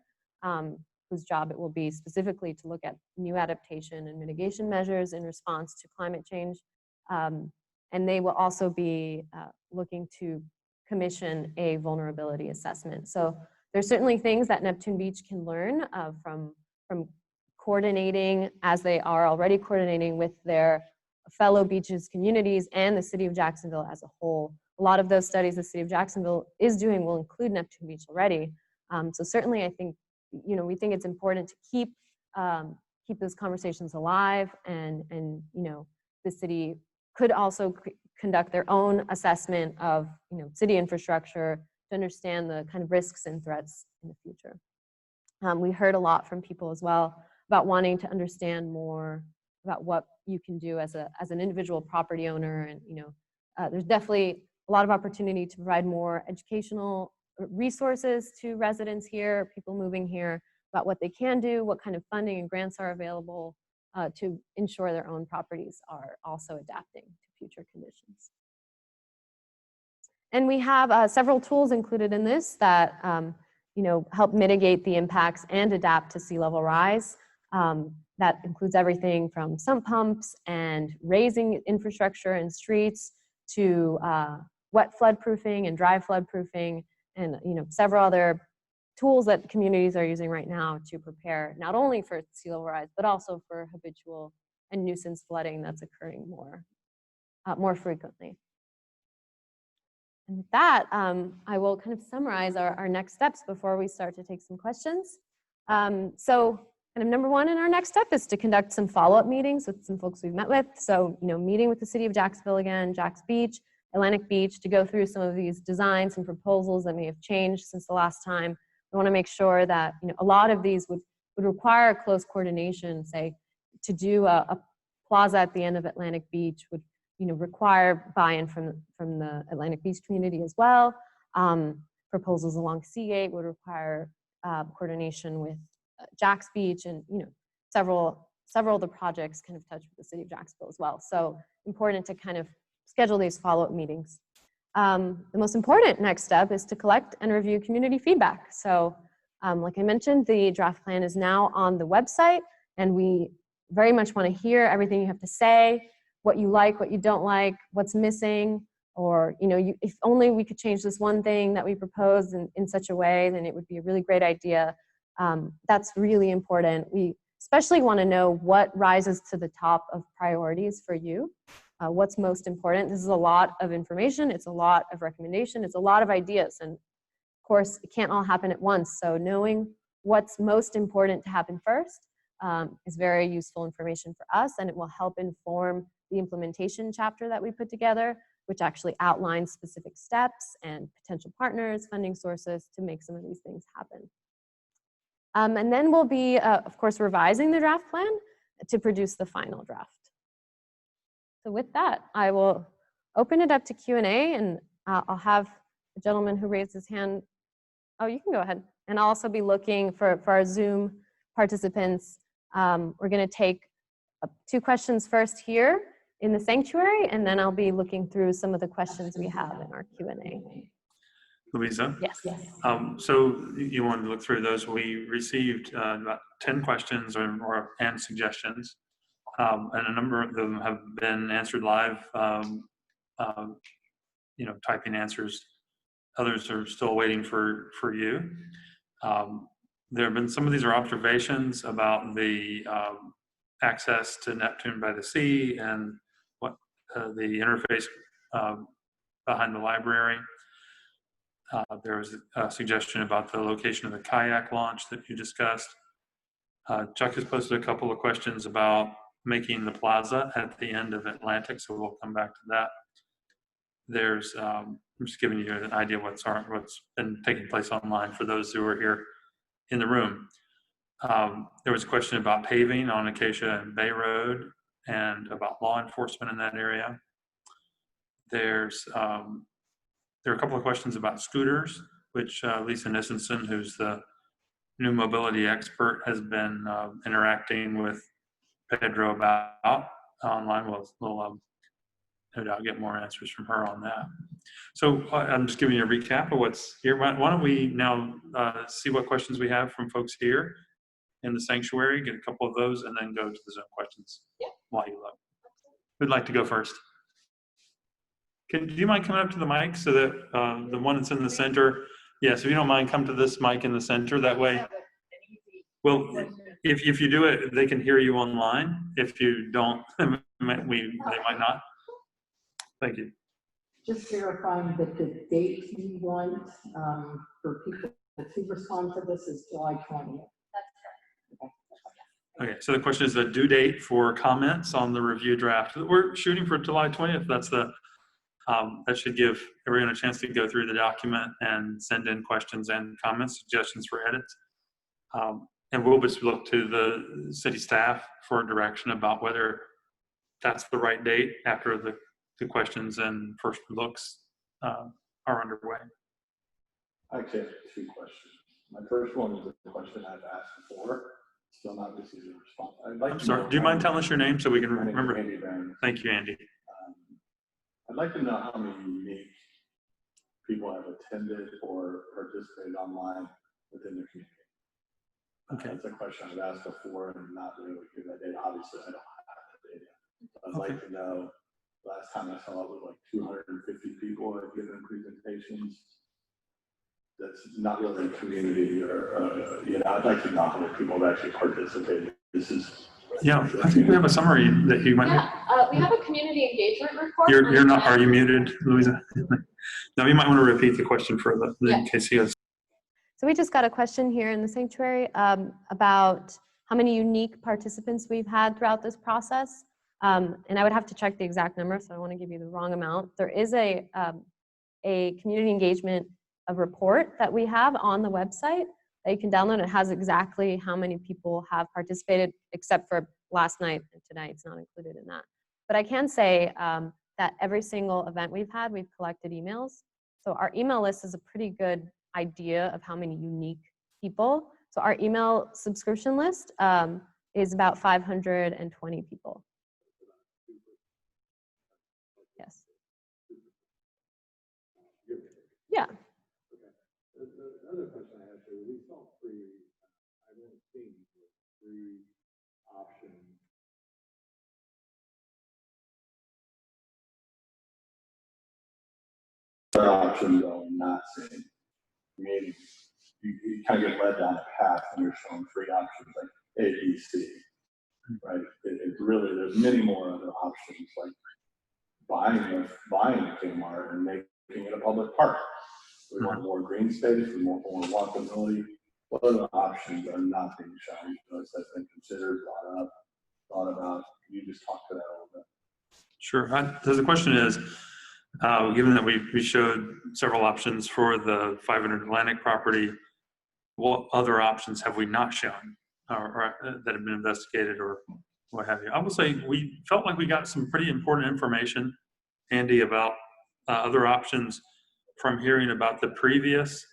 whose job it will be specifically to look at new adaptation and mitigation measures in response to climate change. And they will also be looking to commission a vulnerability assessment. So there's certainly things that Neptune Beach can learn from coordinating, as they are already coordinating with their fellow beaches communities and the city of Jacksonville as a whole. A lot of those studies the city of Jacksonville is doing will include Neptune Beach already. So certainly I think, we think it's important to keep those conversations alive, and the city could also conduct their own assessment of, city infrastructure to understand the kind of risks and threats in the future. We heard a lot from people as well about wanting to understand more about what you can do as an individual property owner, and there's definitely a lot of opportunity to provide more educational resources to residents here, people moving here, about what they can do, what kind of funding and grants are available to ensure their own properties are also adapting to future conditions. And we have several tools included in this that help mitigate the impacts and adapt to sea level rise. That includes everything from sump pumps and raising infrastructure and streets to wet flood proofing and dry flood proofing, and several other tools that communities are using right now to prepare not only for sea level rise but also for habitual and nuisance flooding that's occurring more frequently. And with that, I will kind of summarize our next steps before we start to take some questions. So kind of number one in our next step is to conduct some follow-up meetings with some folks we've met with. So, meeting with the city of Jacksonville again, Jacks Beach, Atlantic Beach, to go through some of these designs and proposals that may have changed since the last time. We want to make sure that, a lot of these would require close coordination. Say, to do a plaza at the end of Atlantic Beach would, require buy-in from the Atlantic Beach community as well. Proposals along Seagate would require coordination with Jacks Beach, and several of the projects kind of touch with the city of Jacksonville as well. So important to kind of schedule these follow-up meetings. The most important next step is to collect and review community feedback. So like I mentioned, the draft plan is now on the website, and we very much want to hear everything you have to say, what you like, what you don't like, what's missing, or if only we could change this one thing that we proposed in such a way, then it would be a really great idea. That's really important. We especially want to know what rises to the top of priorities for you. What's most important. This is a lot of information. It's a lot of recommendation. It's a lot of ideas. And of course, it can't all happen at once. So knowing what's most important to happen first is very useful information for us, and it will help inform the implementation chapter that we put together, which actually outlines specific steps and potential partners, funding sources to make some of these things happen. And then we'll be, of course, revising the draft plan to produce the final draft. So with that, I will open it up to Q&A, and I'll have the gentleman who raised his hand. Oh, you can go ahead. And I'll also be looking for our Zoom participants. We're going to take 2 questions first here in the sanctuary, and then I'll be looking through some of the questions we have in our Q&A. Louisa? Yes. So you wanted to look through those. We received about 10 questions and suggestions, and a number of them have been answered live, typing answers. Others are still waiting for you. There have been, some of these are observations about the access to Neptune by the sea and what the interface behind the library. There was a suggestion about the location of the kayak launch that you discussed. Chuck has posted a couple of questions about making the plaza at the end of Atlantic, so we'll come back to that. There's, I'm just giving you an idea of what's been taking place online for those who are here in the room. There was a question about paving on Acacia and Bay Road and about law enforcement in that area. There are a couple of questions about scooters, which Lisa Nissenson, who's the new mobility expert, has been interacting with Pedro about online. We'll no doubt get more answers from her on that. So I'm just giving you a recap of what's here. Why don't we now see what questions we have from folks here in the sanctuary, get a couple of those, and then go to the Zoom questions while you look. Who'd like to go first? Do you mind coming up to the mic so that the one that's in the center, yes, if you don't mind, come to this mic in the center. That way, well, if you do it, they can hear you online. If you don't, they might not. Thank you. Just verifying that the date you want for people to respond to this is July 20th. Okay, so the question is the due date for comments on the review draft. We're shooting for July 20th. That's the that should give everyone a chance to go through the document and send in questions and comments, suggestions for edits. And we'll just look to the city staff for direction about whether that's the right date after the questions and first looks are underway. I actually have two questions. My first one is a question I've asked before, still not received a response. I'm sorry, do you mind telling us your name so we can remember? Andy Barron. Thank you, Andy. I'd like to know how many unique people have attended or participated online within the community. Okay. That's a question I've asked before and not really given that data. Obviously, I don't have the data. I'd like to know, last time I saw it was like 250 people had given presentations. That's not really a community or, I'd like to know how many people have actually participated. This is. Yeah, I think we have a summary that you might. Yeah, we have a community engagement report. You're not. Are you muted, Louisa? No, you might want to repeat the question for in case he has. So we just got a question here in the sanctuary about how many unique participants we've had throughout this process. And I would have to check the exact number, so I don't want to give you the wrong amount. There is a community engagement report that we have on the website that you can download. It has exactly how many people have participated, except for last night and tonight. It's not included in that. But I can say that every single event we've had, we've collected emails. So our email list is a pretty good idea of how many unique people. So our email subscription list is about 520 people. Yes. Yeah. The other question I have here, we saw I've only seen three options. Options I'm not seeing. Meaning you kind of get led down a path and you're showing three options like A, B, C. Right? It really, there's many more other options like buying a Kmart and making it a public park. We want more green space, we want more walkability. What other options are not being shown to us that's been considered, thought about? You just talk to that a little bit. Sure. So the question is, given that we showed several options for the 500 Atlantic property, what other options have we not shown or that have been investigated or what have you? I will say we felt like we got some pretty important information, Andy, about other options from hearing about the previous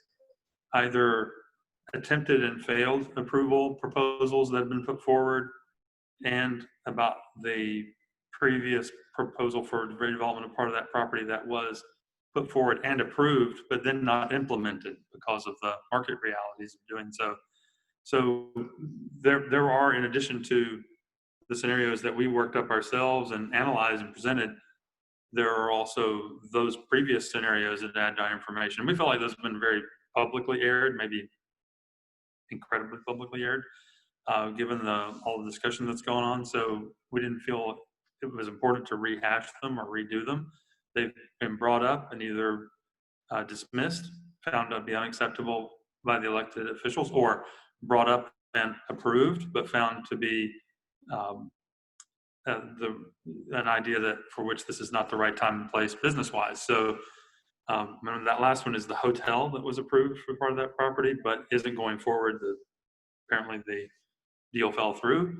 either attempted and failed approval proposals that have been put forward and about the previous proposal for redevelopment of part of that property that was put forward and approved, but then not implemented because of the market realities of doing so. So there are, in addition to the scenarios that we worked up ourselves and analyzed and presented, there are also those previous scenarios that add that information. We feel like those have been very publicly aired, maybe incredibly publicly aired, given all the discussion that's going on. So we didn't feel it was important to rehash them or redo them. They've been brought up and either dismissed, found to be unacceptable by the elected officials, or brought up and approved, but found to be an idea that for which this is not the right time and place business-wise. So remember that last one is the hotel that was approved for part of that property, but isn't going forward. Apparently the deal fell through,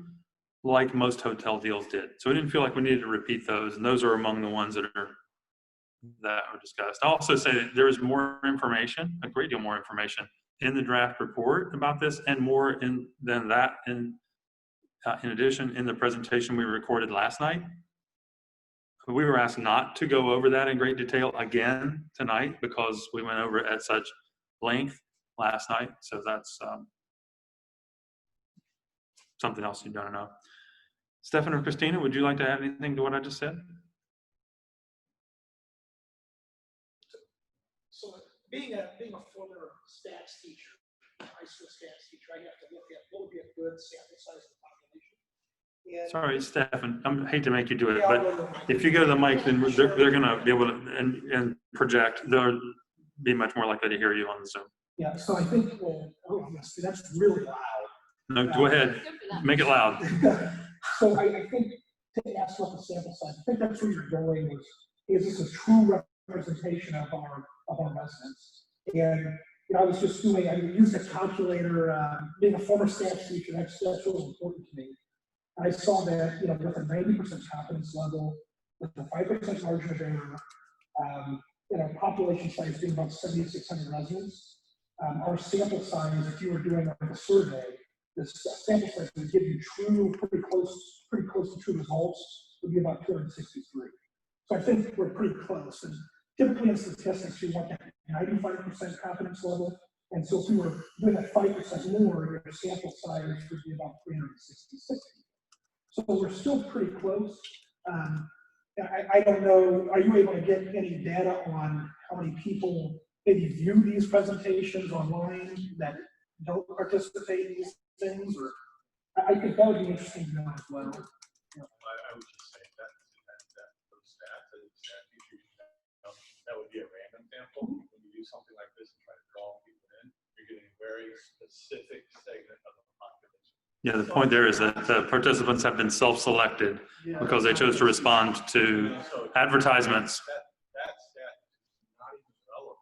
like most hotel deals did. So we didn't feel like we needed to repeat those, and those are among the ones that are discussed. I'll also say that there is more information, a great deal more information, in the draft report about this, and more than that in addition, in the presentation we recorded last night. We were asked not to go over that in great detail again tonight because we went over it at such length last night. So that's something else you don't know. Stefan or Christina, would you like to add anything to what I just said? So being a former stats teacher, high school stats teacher, I have to look at what would be a good sample size of the population. And Sorry, Stefan, I hate to make you do it, Yeah, I'll but go to the mic. if you go to the mic, then they're going to be able to and project. They'll be much more likely to hear you on the Zoom. Yeah, so I think, oh, yes, that's really loud. No, go ahead, Good for them. make it loud. So I think to ask what the sample size, I think that's where you're going is this a true representation of our residents? And I was just doing, I used a calculator, being a former stats teacher, that's really important to me. I saw that, with a 90% confidence level, with a 5% margin of error, population size being about 7,600 residents, our sample size, if you were doing like a survey, this sample size would give you pretty close to true results, would be about 263. So I think we're pretty close. And typically in statistics, you want that 95% confidence level. And so if we were doing that 5% more, your sample size would be about 366. So we're still pretty close. I don't know, are you able to get any data on how many people maybe view these presentations online that don't participate in these things? Or I think that would be interesting to know as well. I would just say that those stats, that would be a random sample. When you do something like this and try to draw people in, you're getting a very specific segment of the population. Yeah, the point there is that the participants have been self-selected because they chose to respond to advertisements. That stat is not even relevant.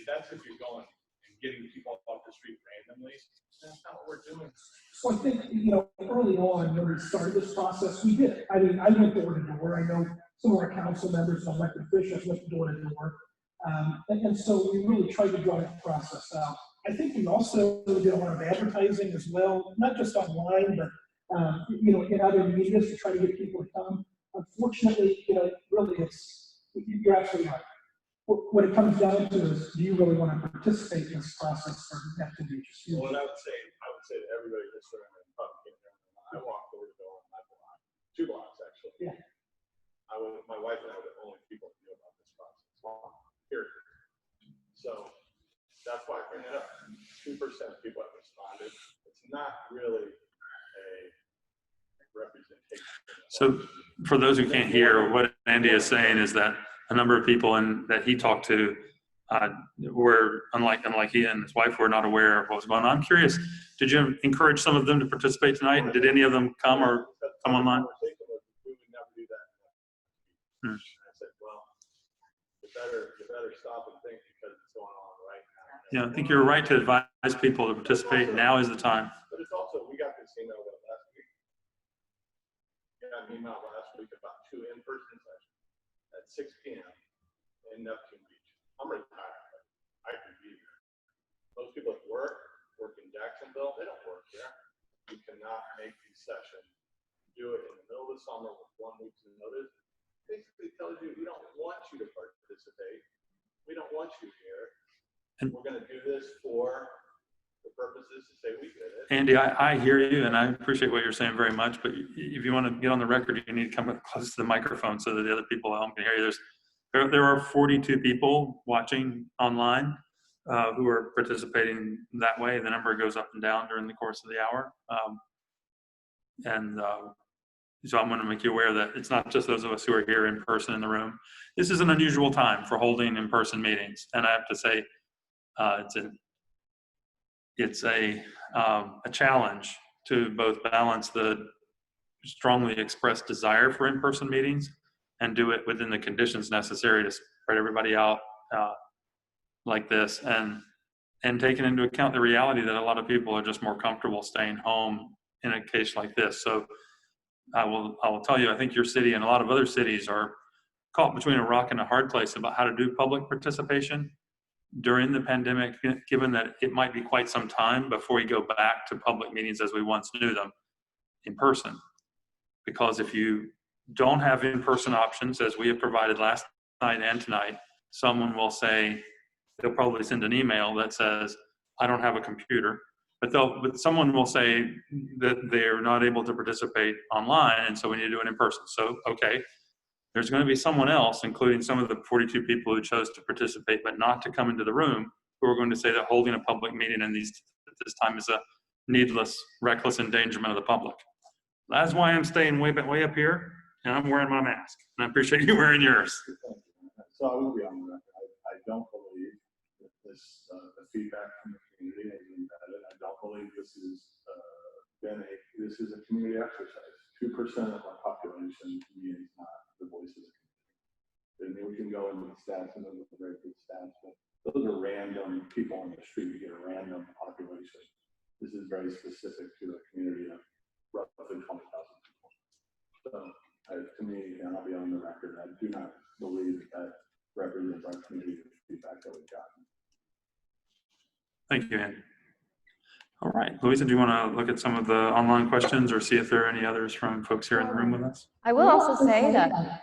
That's if you're going and getting people off the street randomly. That's not what we're doing. So I think, early on when we started this process, we did. I mean, I went door to door. I know some of our council members and elected officials went door to door. And so we really tried to draw that process out. I think we also did a lot of advertising as well, not just online, but in other media to try to get people to come. Unfortunately, really you're absolutely right. What it comes down to is, do you really want to participate in this process for Neptune Beach? Well, I would say to everybody that's surrounding the public, I walked door to door on my block, 2 blocks actually. Yeah. My wife and I were the only people who knew about this process. Period. So that's why I bring it up. 2% of people have responded. It's not really a representation. So for those who can't hear, what Andy is saying is that a number of people that he talked to were, unlike he and his wife, were not aware of what was going on. I'm curious, did you encourage some of them to participate tonight? And did any of them come or come online? We would never do that. I said, well, you better stop and think because it's going on right now. Yeah, I think you're right to advise people to participate. Now is the time. But it's also, we got this email last week. We got an email last week about 2 in-person sessions at 6 p.m. in Neptune Beach. I'm retired, but I can be there. Most people at work in Jacksonville, they don't work there. You cannot make these sessions. Do it in the middle of the summer with 1 week's notice. Basically tells you we don't want you to participate. We don't want you here. And we're going to do this for the purposes to say we did it. Andy, I hear you, and I appreciate what you're saying very much, but if you want to get on the record, you need to come close to the microphone so that the other people at home can hear you. There are 42 people watching online who are participating that way. The number goes up and down during the course of the hour. So I'm going to make you aware that it's not just those of us who are here in person in the room. This is an unusual time for holding in-person meetings, and I have to say it's a challenge to both balance the strongly express desire for in-person meetings and do it within the conditions necessary to spread everybody out like this, and taking into account the reality that a lot of people are just more comfortable staying home in a case like this. So I will tell you, I think your city and a lot of other cities are caught between a rock and a hard place about how to do public participation during the pandemic, given that it might be quite some time before we go back to public meetings as we once knew them in person. Because if you don't have in-person options, as we have provided last night and tonight, someone will say, they'll probably send an email that says, I don't have a computer, but someone will say that they're not able to participate online, and so we need to do it in person. So, okay, there's going to be someone else, including some of the 42 people who chose to participate but not to come into the room, who are going to say that holding a public meeting at this time is a needless, reckless endangerment of the public. That's why I'm staying way up here, and I'm wearing my mask. And I appreciate you wearing yours. So I will be on the record. I don't believe that this, the feedback from the community has been vetted. I don't believe this is a community exercise. 2% of our population to me is not the voice of the community. I mean, we can go into the stats, and those are very good stats, but those are random people on the street. You get a random population. This is very specific to a community of roughly 20,000 people. So to me, and I'll be on the record, I do not believe that represents our community feedback that we've gotten. Thank you, Andy. All right, Louisa, do you want to look at some of the online questions or see if there are any others from folks here in the room with us? I will also say that,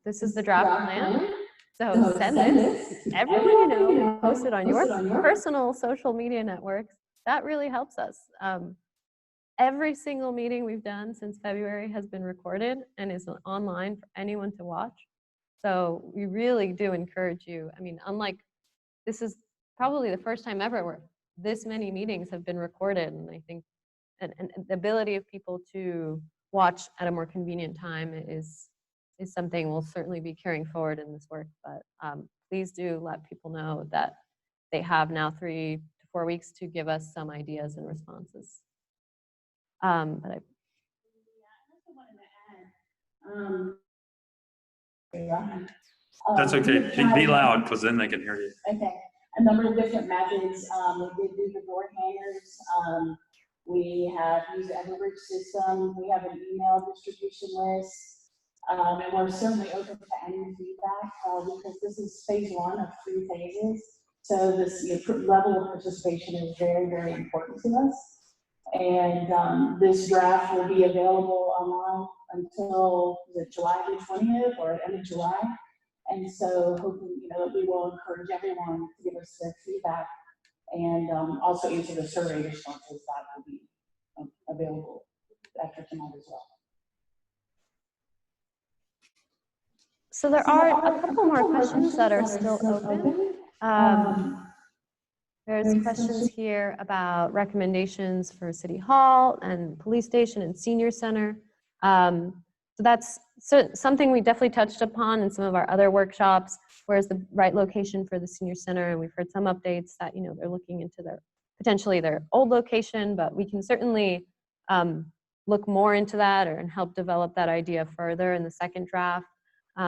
this is the draft plan. So send this to everyone you know, post it on your personal social media networks. That really helps us. Every single meeting we've done since February has been recorded and is online for anyone to watch. So we really do encourage you. I mean, this is probably the first time ever where this many meetings have been recorded, and I think and the ability of people to watch at a more convenient time is something we'll certainly be carrying forward in this work. But please do let people know that they have now 3 to 4 weeks to give us some ideas and responses. But That's okay. Be loud, because then they can hear you. Okay. A number of different methods. We did do the board hangers. We have used the Everbridge system. We have an email distribution list. And we're certainly open to any feedback because this is phase 1 of 3 phases. So this level of participation is very, very important to us. And this draft will be available online until July the 20th or end of July. And so hoping, that we will encourage everyone to give us their feedback and also answer the survey responses that will be available after tonight as well. so there are a couple more questions that are still open. There's questions here about recommendations for City Hall and Police Station and Senior Center. So that's something we definitely touched upon in some of our other workshops. Where's the right location for the Senior Center? And we've heard some updates that they're looking into potentially their old location, but we can certainly look more into that and help develop that idea further in the second draft.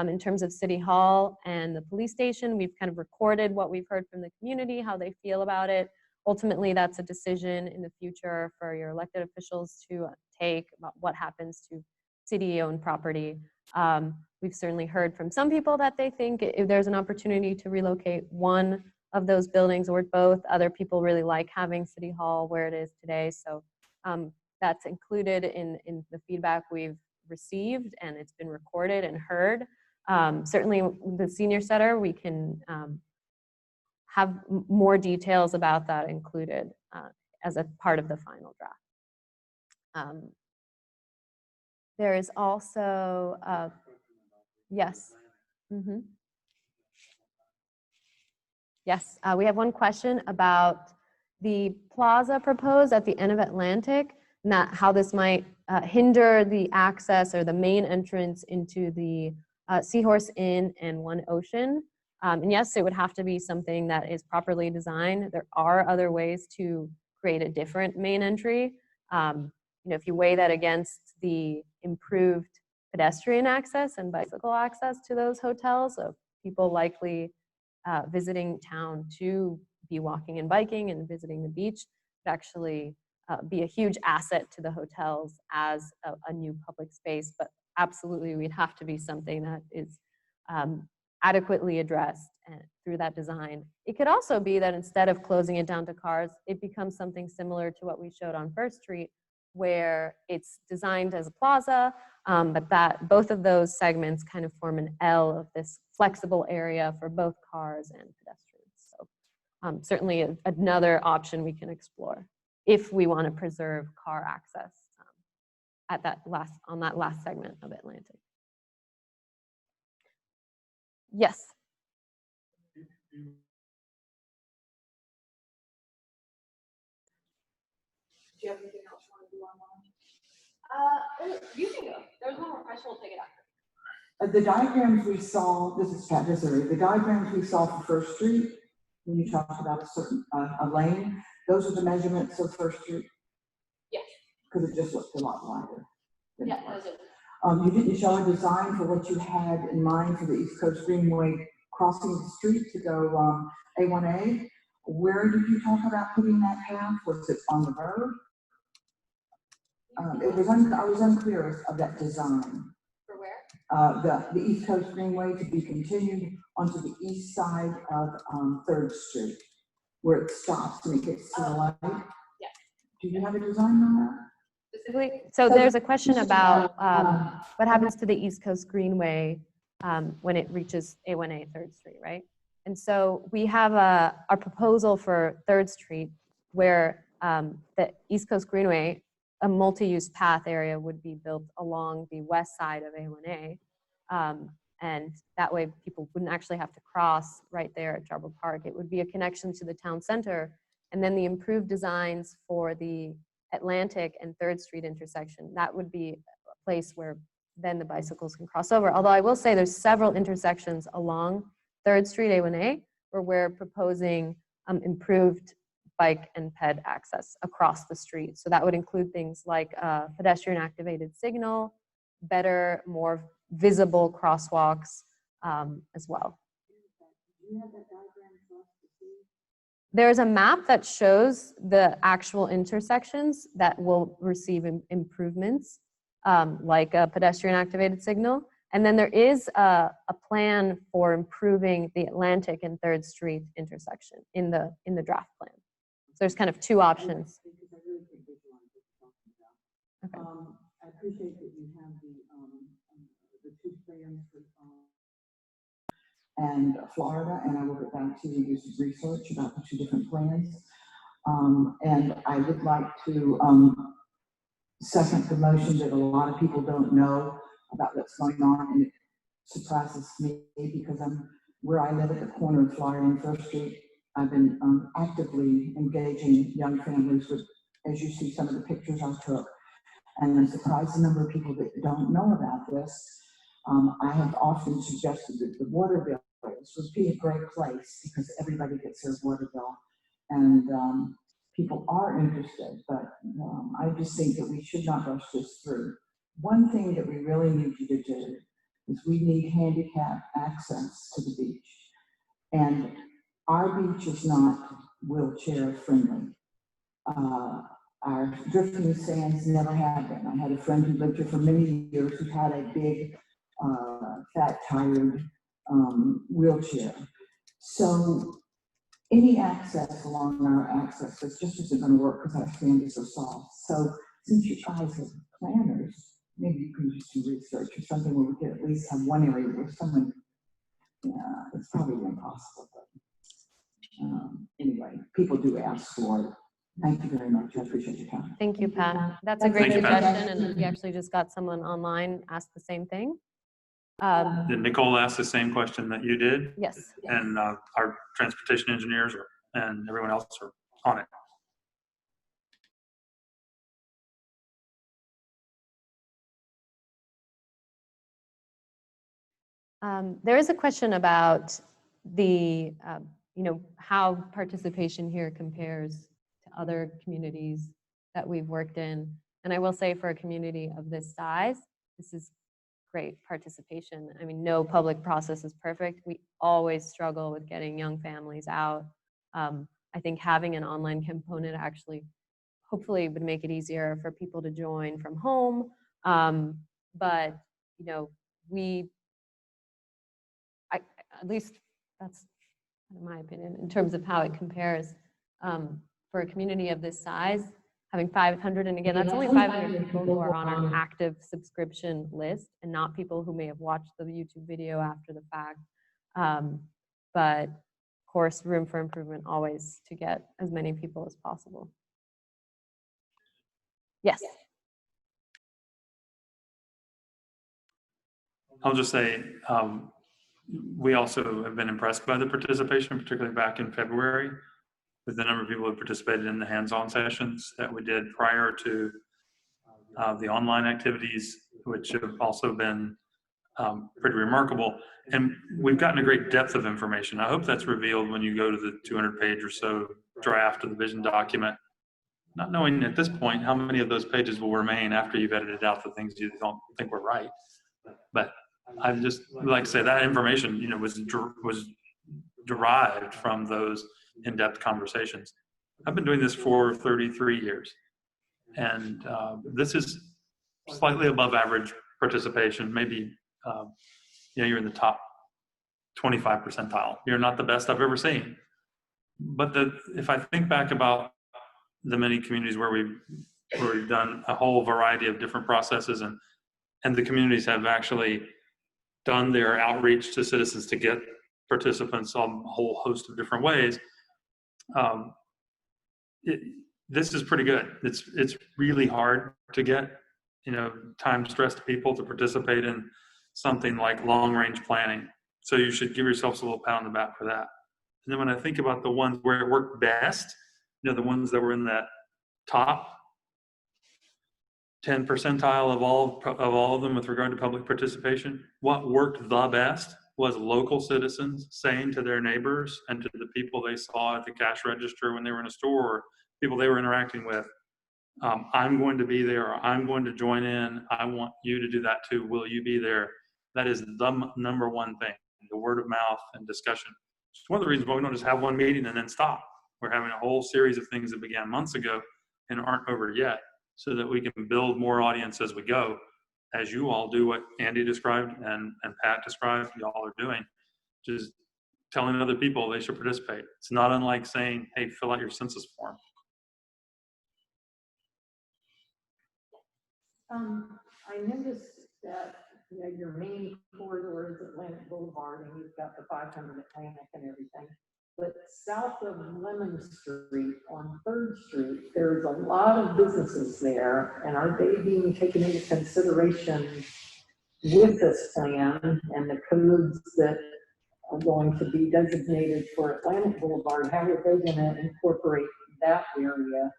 In terms of City Hall and the police station, we've kind of recorded what we've heard from the community, how they feel about it. Ultimately, that's a decision in the future for your elected officials to take about what happens to city-owned property. We've certainly heard from some people that they think if there's an opportunity to relocate one of those buildings or both. Other people really like having City Hall where it is today. So that's included in the feedback we've received, and it's been recorded and heard. Certainly the Senior Center, we can have more details about that included as a part of the final draft. There is also, yes. Mm-hmm. Yes, we have one question about the plaza proposed at the end of Atlantic, and how this might hinder the access or the main entrance into the Seahorse Inn and One Ocean. And yes, it would have to be something that is properly designed. There are other ways to create a different main entry. if you weigh that against the improved pedestrian access and bicycle access to those hotels, of people likely visiting town to be walking and biking and visiting the beach, would actually be a huge asset to the hotels as a new public space. But absolutely, we'd have to be something that is adequately addressed through that design. It could also be that instead of closing it down to cars, it becomes something similar to what we showed on First Street, where it's designed as a plaza, but that both of those segments kind of form an L of this flexible area for both cars and pedestrians. So certainly another option we can explore if we want to preserve car access on that last segment of Atlantic. Yes. Do you have anything else you want to do online? You can go. There's one more question. We'll take it after. The diagrams we saw, this is Pat Dissery, the diagrams we saw for First Street, when you talked about a certain, a lane, those are the measurements of First Street? Yes. Because it just looked a lot wider. Yeah, those are. You didn't show a design for what you had in mind for the East Coast Greenway crossing the street to go A1A. Where did you talk about putting that path? Was it on the road? I was unclear of that design. For where? The East Coast Greenway to be continued onto the east side of 3rd Street, where it stops and it gets to the light. Yeah. Do you have a design on that? So there's a question about what happens to the East Coast Greenway when it reaches A1A 3rd Street, right? And so we have our proposal for 3rd Street where the East Coast Greenway, a multi-use path area, would be built along the west side of A1A. And that way people wouldn't actually have to cross right there at Jarbo Park. It would be a connection to the town center. And then the improved designs for the Atlantic and 3rd Street intersection, that would be a place where then the bicycles can cross over. Although I will say there's several intersections along 3rd Street A1A where we're proposing improved bike and ped access across the street. So that would include things like pedestrian activated signal, better, more visible crosswalks as well. There's a map that shows the actual intersections that will receive improvements, like a pedestrian activated signal. And then there is a plan for improving the Atlantic and 3rd Street intersection in the draft plan. So there's kind of two options. Okay. I appreciate that you have the two plans for and Florida, and I will get back to you and do some research about the two different plans. And I would like to second the motion that a lot of people don't know about what's going on, and it surprises me because where I live at the corner of Florida and 1st Street. I've been actively engaging young families with, as you see, some of the pictures I took, and I'm surprised the number of people that don't know about this. I have often suggested that the water bills would be a great place because everybody gets their water bill, and people are interested, but I just think that we should not rush this through. One thing that we really need you to do is we need handicap access to the beach, and our beach is not wheelchair friendly. Our drifting sands never have been. I had a friend who lived here for many years who had a big, fat, tired wheelchair. So any access along our access just isn't going to work because our sand is so soft. So since you guys are planners, maybe you can do some research or something where we could at least have one area where someone, yeah, it's probably impossible, but anyway, people do ask for it. Thank you very much. I appreciate your time. Thank you, Pat. That's a great Thank you, Pat. suggestion, and we actually just got someone online ask the same thing. Did Nicole ask the same question that you did? Yes. And our transportation engineers and everyone else are on it. There is a question about the, how participation here compares to other communities that we've worked in. And I will say for a community of this size, this is great participation. I mean, no public process is perfect. We always struggle with getting young families out. I think having an online component actually hopefully would make it easier for people to join from home. But, you know, at least that's in my opinion, in terms of how it compares for a community of this size, having 500, and again, that's only 500 people who are on our active subscription list and not people who may have watched the YouTube video after the fact. But of course, room for improvement always to get as many people as possible. Yes. I'll just say, we also have been impressed by the participation, particularly back in February, with the number of people who participated in the hands-on sessions that we did prior to the online activities, which have also been pretty remarkable. And we've gotten a great depth of information. I hope that's revealed when you go to the 200-page or so draft of the vision document, not knowing at this point how many of those pages will remain after you've edited out the things you don't think were right. But I'd just like to say that information, you know, was derived from those in-depth conversations. I've been doing this for 33 years, and this is slightly above average participation. Maybe you know, you're in the top 25 percentile. You're not the best I've ever seen. But if I think back about the many communities where we've done a whole variety of different processes, and the communities have actually done their outreach to citizens to get participants on a whole host of different ways, this is pretty good. It's really hard to get, you know, time-stressed people to participate in something like long-range planning. So you should give yourselves a little pat on the back for that. And then when I think about the ones where it worked best, you know, the ones that were in that top 10 percentile of all of them with regard to public participation, what worked the best was local citizens saying to their neighbors and to the people they saw at the cash register when they were in a store, or people they were interacting with, I'm going to be there, or I'm going to join in, I want you to do that too, will you be there? That is the number one thing, the word of mouth and discussion. It's one of the reasons why we don't just have one meeting and then stop. We're having a whole series of things that began months ago and aren't over yet, so that we can build more audience as we go, as you all do what Andy described and Pat described, y'all are doing, just telling other people they should participate. It's not unlike saying, hey, fill out your census form. I noticed that, you know, your main corridor is Atlantic Boulevard, and you've got the 500 Atlantic and everything. But south of Lemon Street on 3rd Street, there's a lot of businesses there, and are they being taken into consideration with this plan and the codes that are going to be designated for Atlantic Boulevard? How are they going to incorporate that area?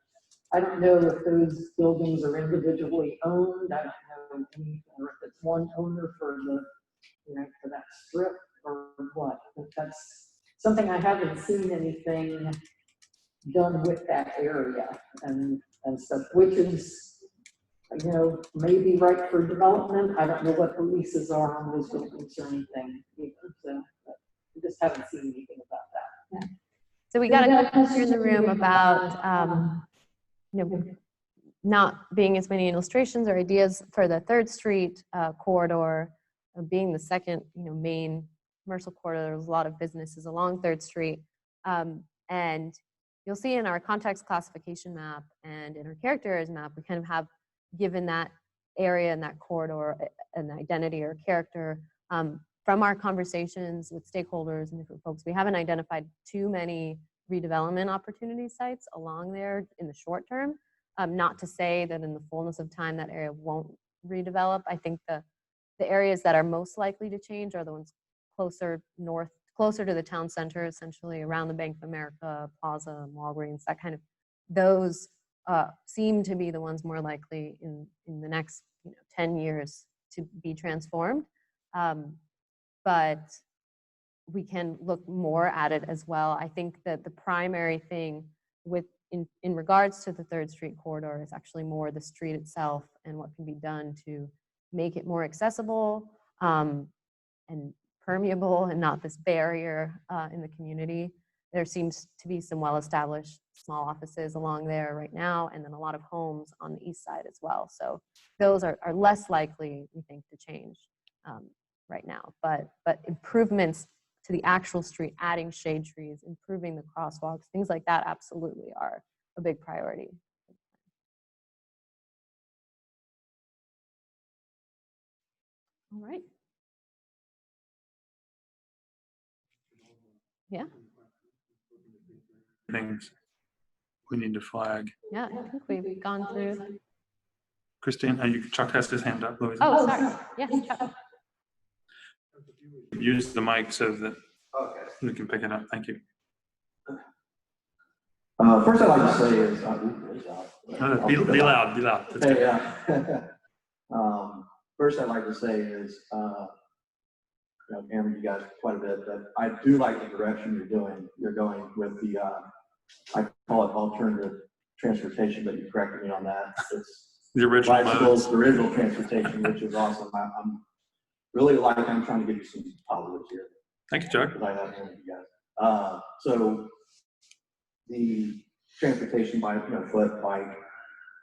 I don't know if those buildings are individually owned. I don't know anything, or if it's one owner for the, you know, for that strip or what. But that's something I haven't seen anything done with that area and stuff, which is, you know, maybe right for development. I don't know what the leases are on those buildings or anything either, so but I just haven't seen anything about that. Yeah. So we got a couple here in the room about you know, not being as many illustrations or ideas for the 3rd Street corridor, being the second, you know, main commercial corridor. There's a lot of businesses along 3rd Street. And you'll see in our context classification map and in our character areas map, we kind of have given that area and that corridor an identity or character. From our conversations with stakeholders and different folks, we haven't identified too many redevelopment opportunity sites along there in the short term. Not to say that in the fullness of time that area won't redevelop. I think the areas that are most likely to change are the ones closer north, closer to the town center, essentially around the Bank of America, Plaza, Walgreens, that kind of, those seem to be the ones more likely in the next 10 years to be transformed. But we can look more at it as well. I think that the primary thing with in regards to the 3rd Street corridor is actually more the street itself and what can be done to make it more accessible and permeable and not this barrier in the community. There seems to be some well-established small offices along there right now, and then a lot of homes on the east side as well. So those are less likely, we think, to change right now. But improvements to the actual street, adding shade trees, improving the crosswalks, things like that absolutely are a big priority. All right. Yeah. Things we need to flag. Yeah, I think we've gone through. Christine, Chuck has his hand up. Louise. Oh, sorry. Yes, Chuck. Use the mic so that Okay. we can pick it up. Thank you. First I'd like to say is, Be loud, be loud. That's hey, good. first I'd like to say is, Cameron, you guys quite a bit, but I do like the direction you're going with the, I call it alternative transportation, but you corrected me on that. It's The original bicycles, modes. the original transportation, which is awesome. I'm really I'm trying to give you some positives here. Thank you, Chuck. Because I have with you guys. So the transportation by foot, bike,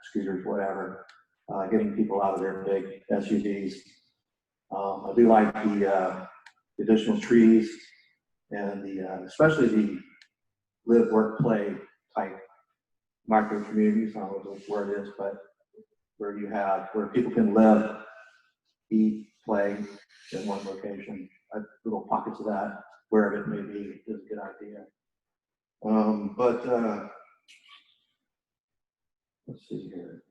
scooters, whatever, getting people out of their big SUVs. I do like the additional trees and the especially the live, work, play type micro communities. I don't know where it is, but where people can live, eat, play in one location. Little pockets of that, wherever it may be, is a good idea. Let's see here.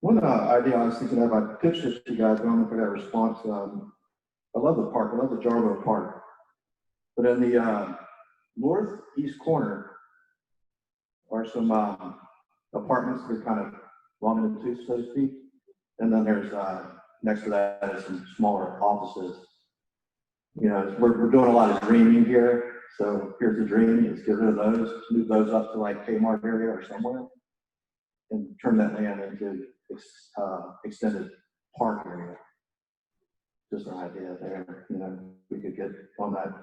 One idea I was thinking of, I pitched this to you guys, but I don't know if I got a response. I love the park. I love the Jarbo Park. But in the northeast corner are some apartments that are kind of long in the tooth, so to speak. And then there's next to that is some smaller offices. We're doing a lot of dreaming here. So here's the dream, is get rid of those, move those up to like Kmart area or somewhere, and turn that land into extended park area. Just an idea there. We could get on that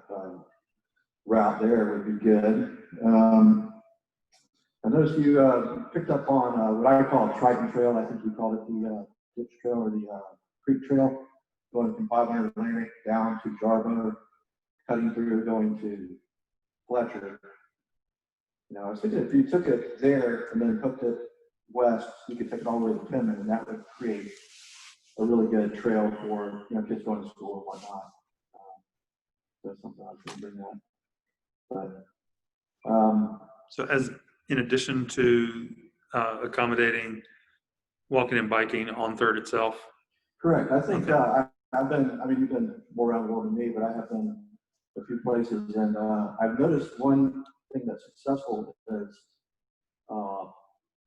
route there would be good. I noticed you picked up on what I call Triton Trail. I think you called it the Ditch Trail or the Creek Trail, going from 500 Atlantic down to Jarbo, cutting through, going to Fletcher. I was thinking if you took it there and then hooked it west, you could take it all the way to PENMAN, and that would create a really good trail for kids going to school and whatnot. That's something I was going to bring up. But So as in addition to accommodating walking and biking on 3rd itself. Correct. I think Okay. I've been, you've been more around the world than me, but I have been a few places, and I've noticed one thing that's successful is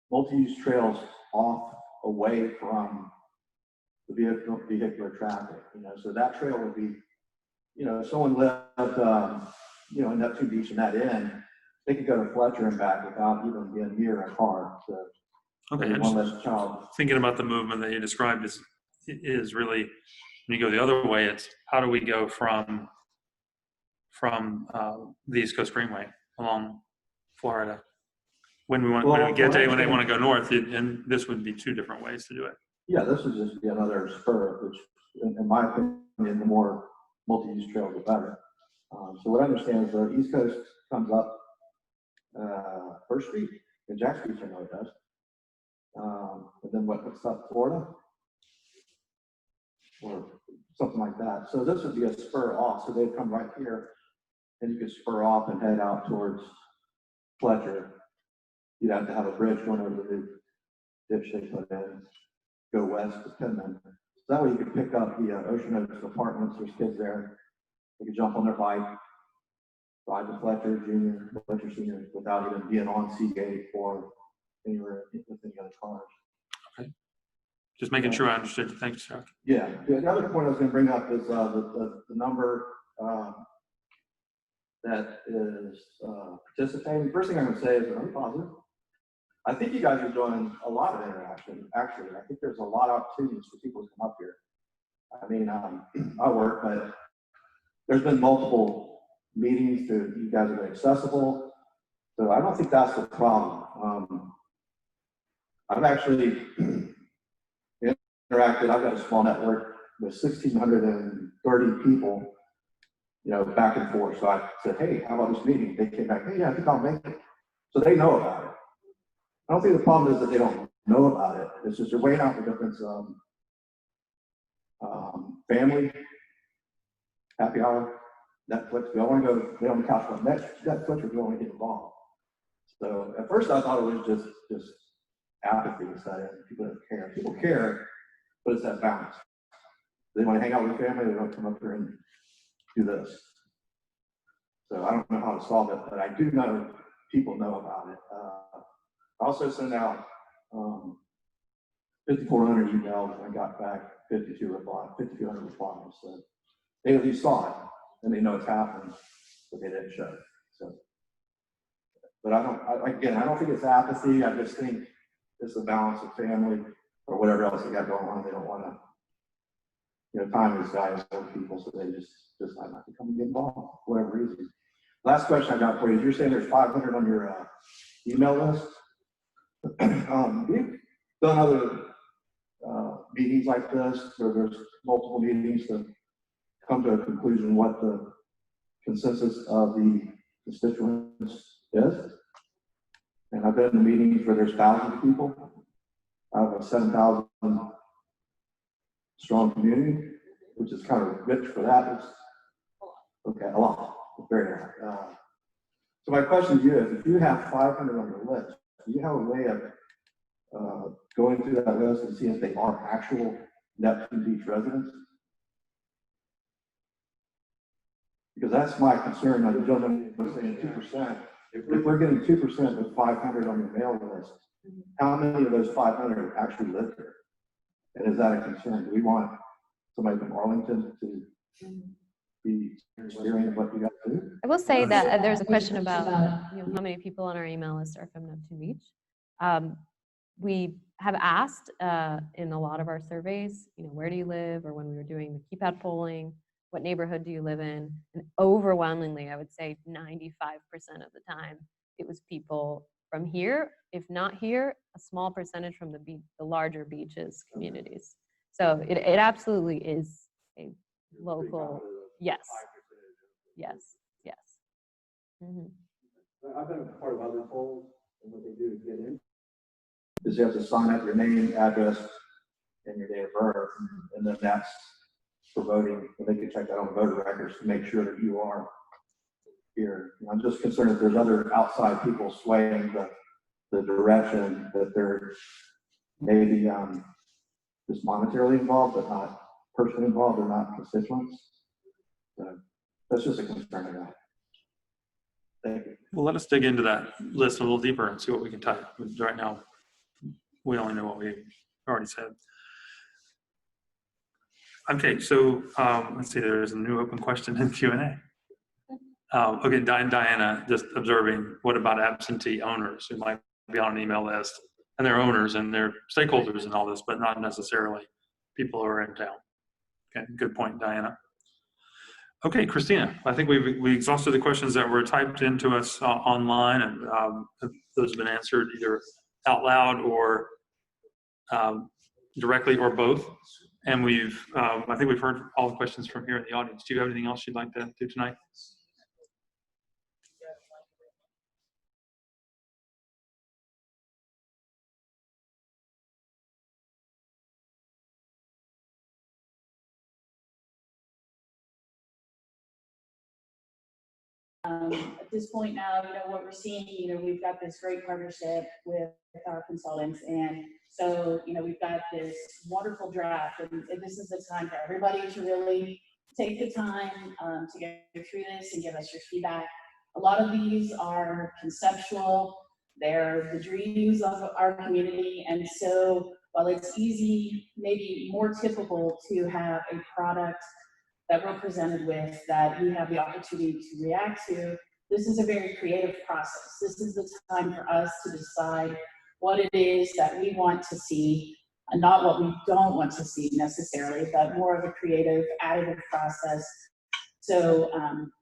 multi-use trails off away from the vehicular traffic. So that trail would be, if someone lived, in Neptune Beach and that end, they could go to Fletcher and back without even being near a car. So Okay. one less child. Thinking about the movement that you described is really, when you go the other way, it's how do we go from the East Coast Greenway along Florida when they want to go north, and this would be 2 different ways to do it. Yeah, this would just be another spur, which, in my opinion, the more multi-use trails, the better. So what I understand is the East Coast comes up 1st Street, and Jack Street, I know it does. And then what's up, Florida? Or something like that. So this would be a spur off, so they'd come right here, and you could spur off and head out towards Fletcher. You'd have to have a bridge going over the ditch they put in, go west to PENMAN. So that way you could pick up the Ocean Oaks apartments. There's kids there. They could jump on their bike, ride to Fletcher Junior, Fletcher Senior, without even being on Seagate or anywhere with any other cars. Okay. Just making sure I understood. Thanks, Chuck. Yeah. The other point I was going to bring up is the number that is participating. First thing I'm going to say is, are we positive? I think you guys are doing a lot of interaction, actually. I think there's a lot of opportunities for people to come up here. I mean, I work, but there's been multiple meetings that you guys have been accessible. So I don't think that's the problem. I've actually interacted, I've got a small network with 1,630 people, you know, back and forth. So I said, hey, how about this meeting? They came back, hey, yeah, I think I'll make it. So they know about it. I don't think the problem is that they don't know about it. It's just they're weighing out the difference. Family, happy hour, Netflix. We all want to go lay on the couch on Netflix, or we want to get involved. So at first I thought it was just apathy. People don't care. People care, but it's that balance. They want to hang out with family. They don't come up here and do this. So I don't know how to solve it, but I do know people know about it. I also sent out 5,400 emails, and I got back 5,200 replies. So they at least saw it, and they know it's happened, but they didn't show it. So, but I don't think it's apathy. I just think it's the balance of family or whatever else they got going on. They don't want to, you know, time is valuable for people, so they just decide not to come and get involved for whatever reason. Last question I got for you is, you're saying there's 500 on your email list. We've done other meetings like this, where there's multiple meetings to come to a conclusion what the consensus of the constituents is. And I've been in meetings where there's thousands of people out of a 7,000 strong community, which is kind of rich for that. It's, okay, a lot, very lot. So my question to you is, if you have 500 on your list, do you have a way of going through that list and seeing if they are actual Neptune Beach residents? Because that's my concern. I don't know if I'm saying 2%. If we're getting 2% with 500 on the mail list, how many of those 500 actually live there? And is that a concern? Do we want somebody from Arlington to be experiencing what you guys do? I will say that there's a question about how many people on our email list are from Neptune Beach. We have asked in a lot of our surveys, where do you live? Or when we were doing the keypad polling, what neighborhood do you live in? And overwhelmingly, I would say 95% of the time, it was people from here. If not here, a small percentage from the larger beaches communities. So it absolutely is a local, yes. I've been a part of other polls, and what they do to get in is you have to sign up your name, address, and your date of birth, and then that's for voting. And they can check that on voter records to make sure that you are here. And I'm just concerned if there's other outside people swaying the direction that they're maybe just monetarily involved, but not personally involved, or not constituents. So that's just a concern I got. Thank you. Well, let us dig into that list a little deeper and see what we can type. Right now, we only know what we already said. Okay, so let's see, there's a new open question in Q&A. Okay, Diana, just observing, what about absentee owners who might be on an email list, and they're owners and they're stakeholders in all this, but not necessarily people who are in town? Okay, good point, Diana. Okay, Christina, I think we exhausted the questions that were typed into us online, and those have been answered either out loud or directly, or both. And I think we've heard all the questions from here in the audience. Do you have anything else you'd like to do tonight? At this point now, what we're seeing, we've got this great partnership with our consultants. And so, we've got this wonderful draft, and this is the time for everybody to really take the time to get through this and give us your feedback. A lot of these are conceptual. They're the dreams of our community. And so while it's easy, maybe more typical to have a product that we're presented with that we have the opportunity to react to, this is a very creative process. This is the time for us to decide what it is that we want to see, and not what we don't want to see necessarily, but more of a creative, additive process. So,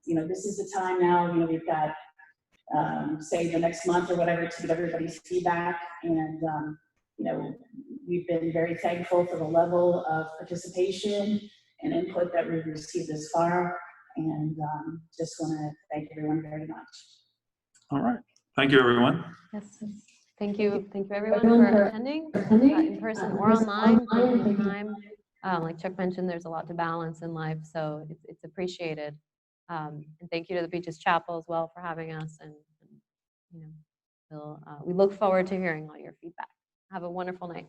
you know, this is the time now, you know, we've got, say the next month or whatever to get everybody's feedback. And, you know, we've been very thankful for the level of participation and input that we've received this far. And just want to thank everyone very much. All right. Thank you, everyone. Yes. Thank you everyone for attending, in person or online, taking the time. Like Chuck mentioned, there's a lot to balance in life, so it's appreciated. And thank you to the Beaches Chapel as well for having us. And you know, we look forward to hearing all your feedback. Have a wonderful night.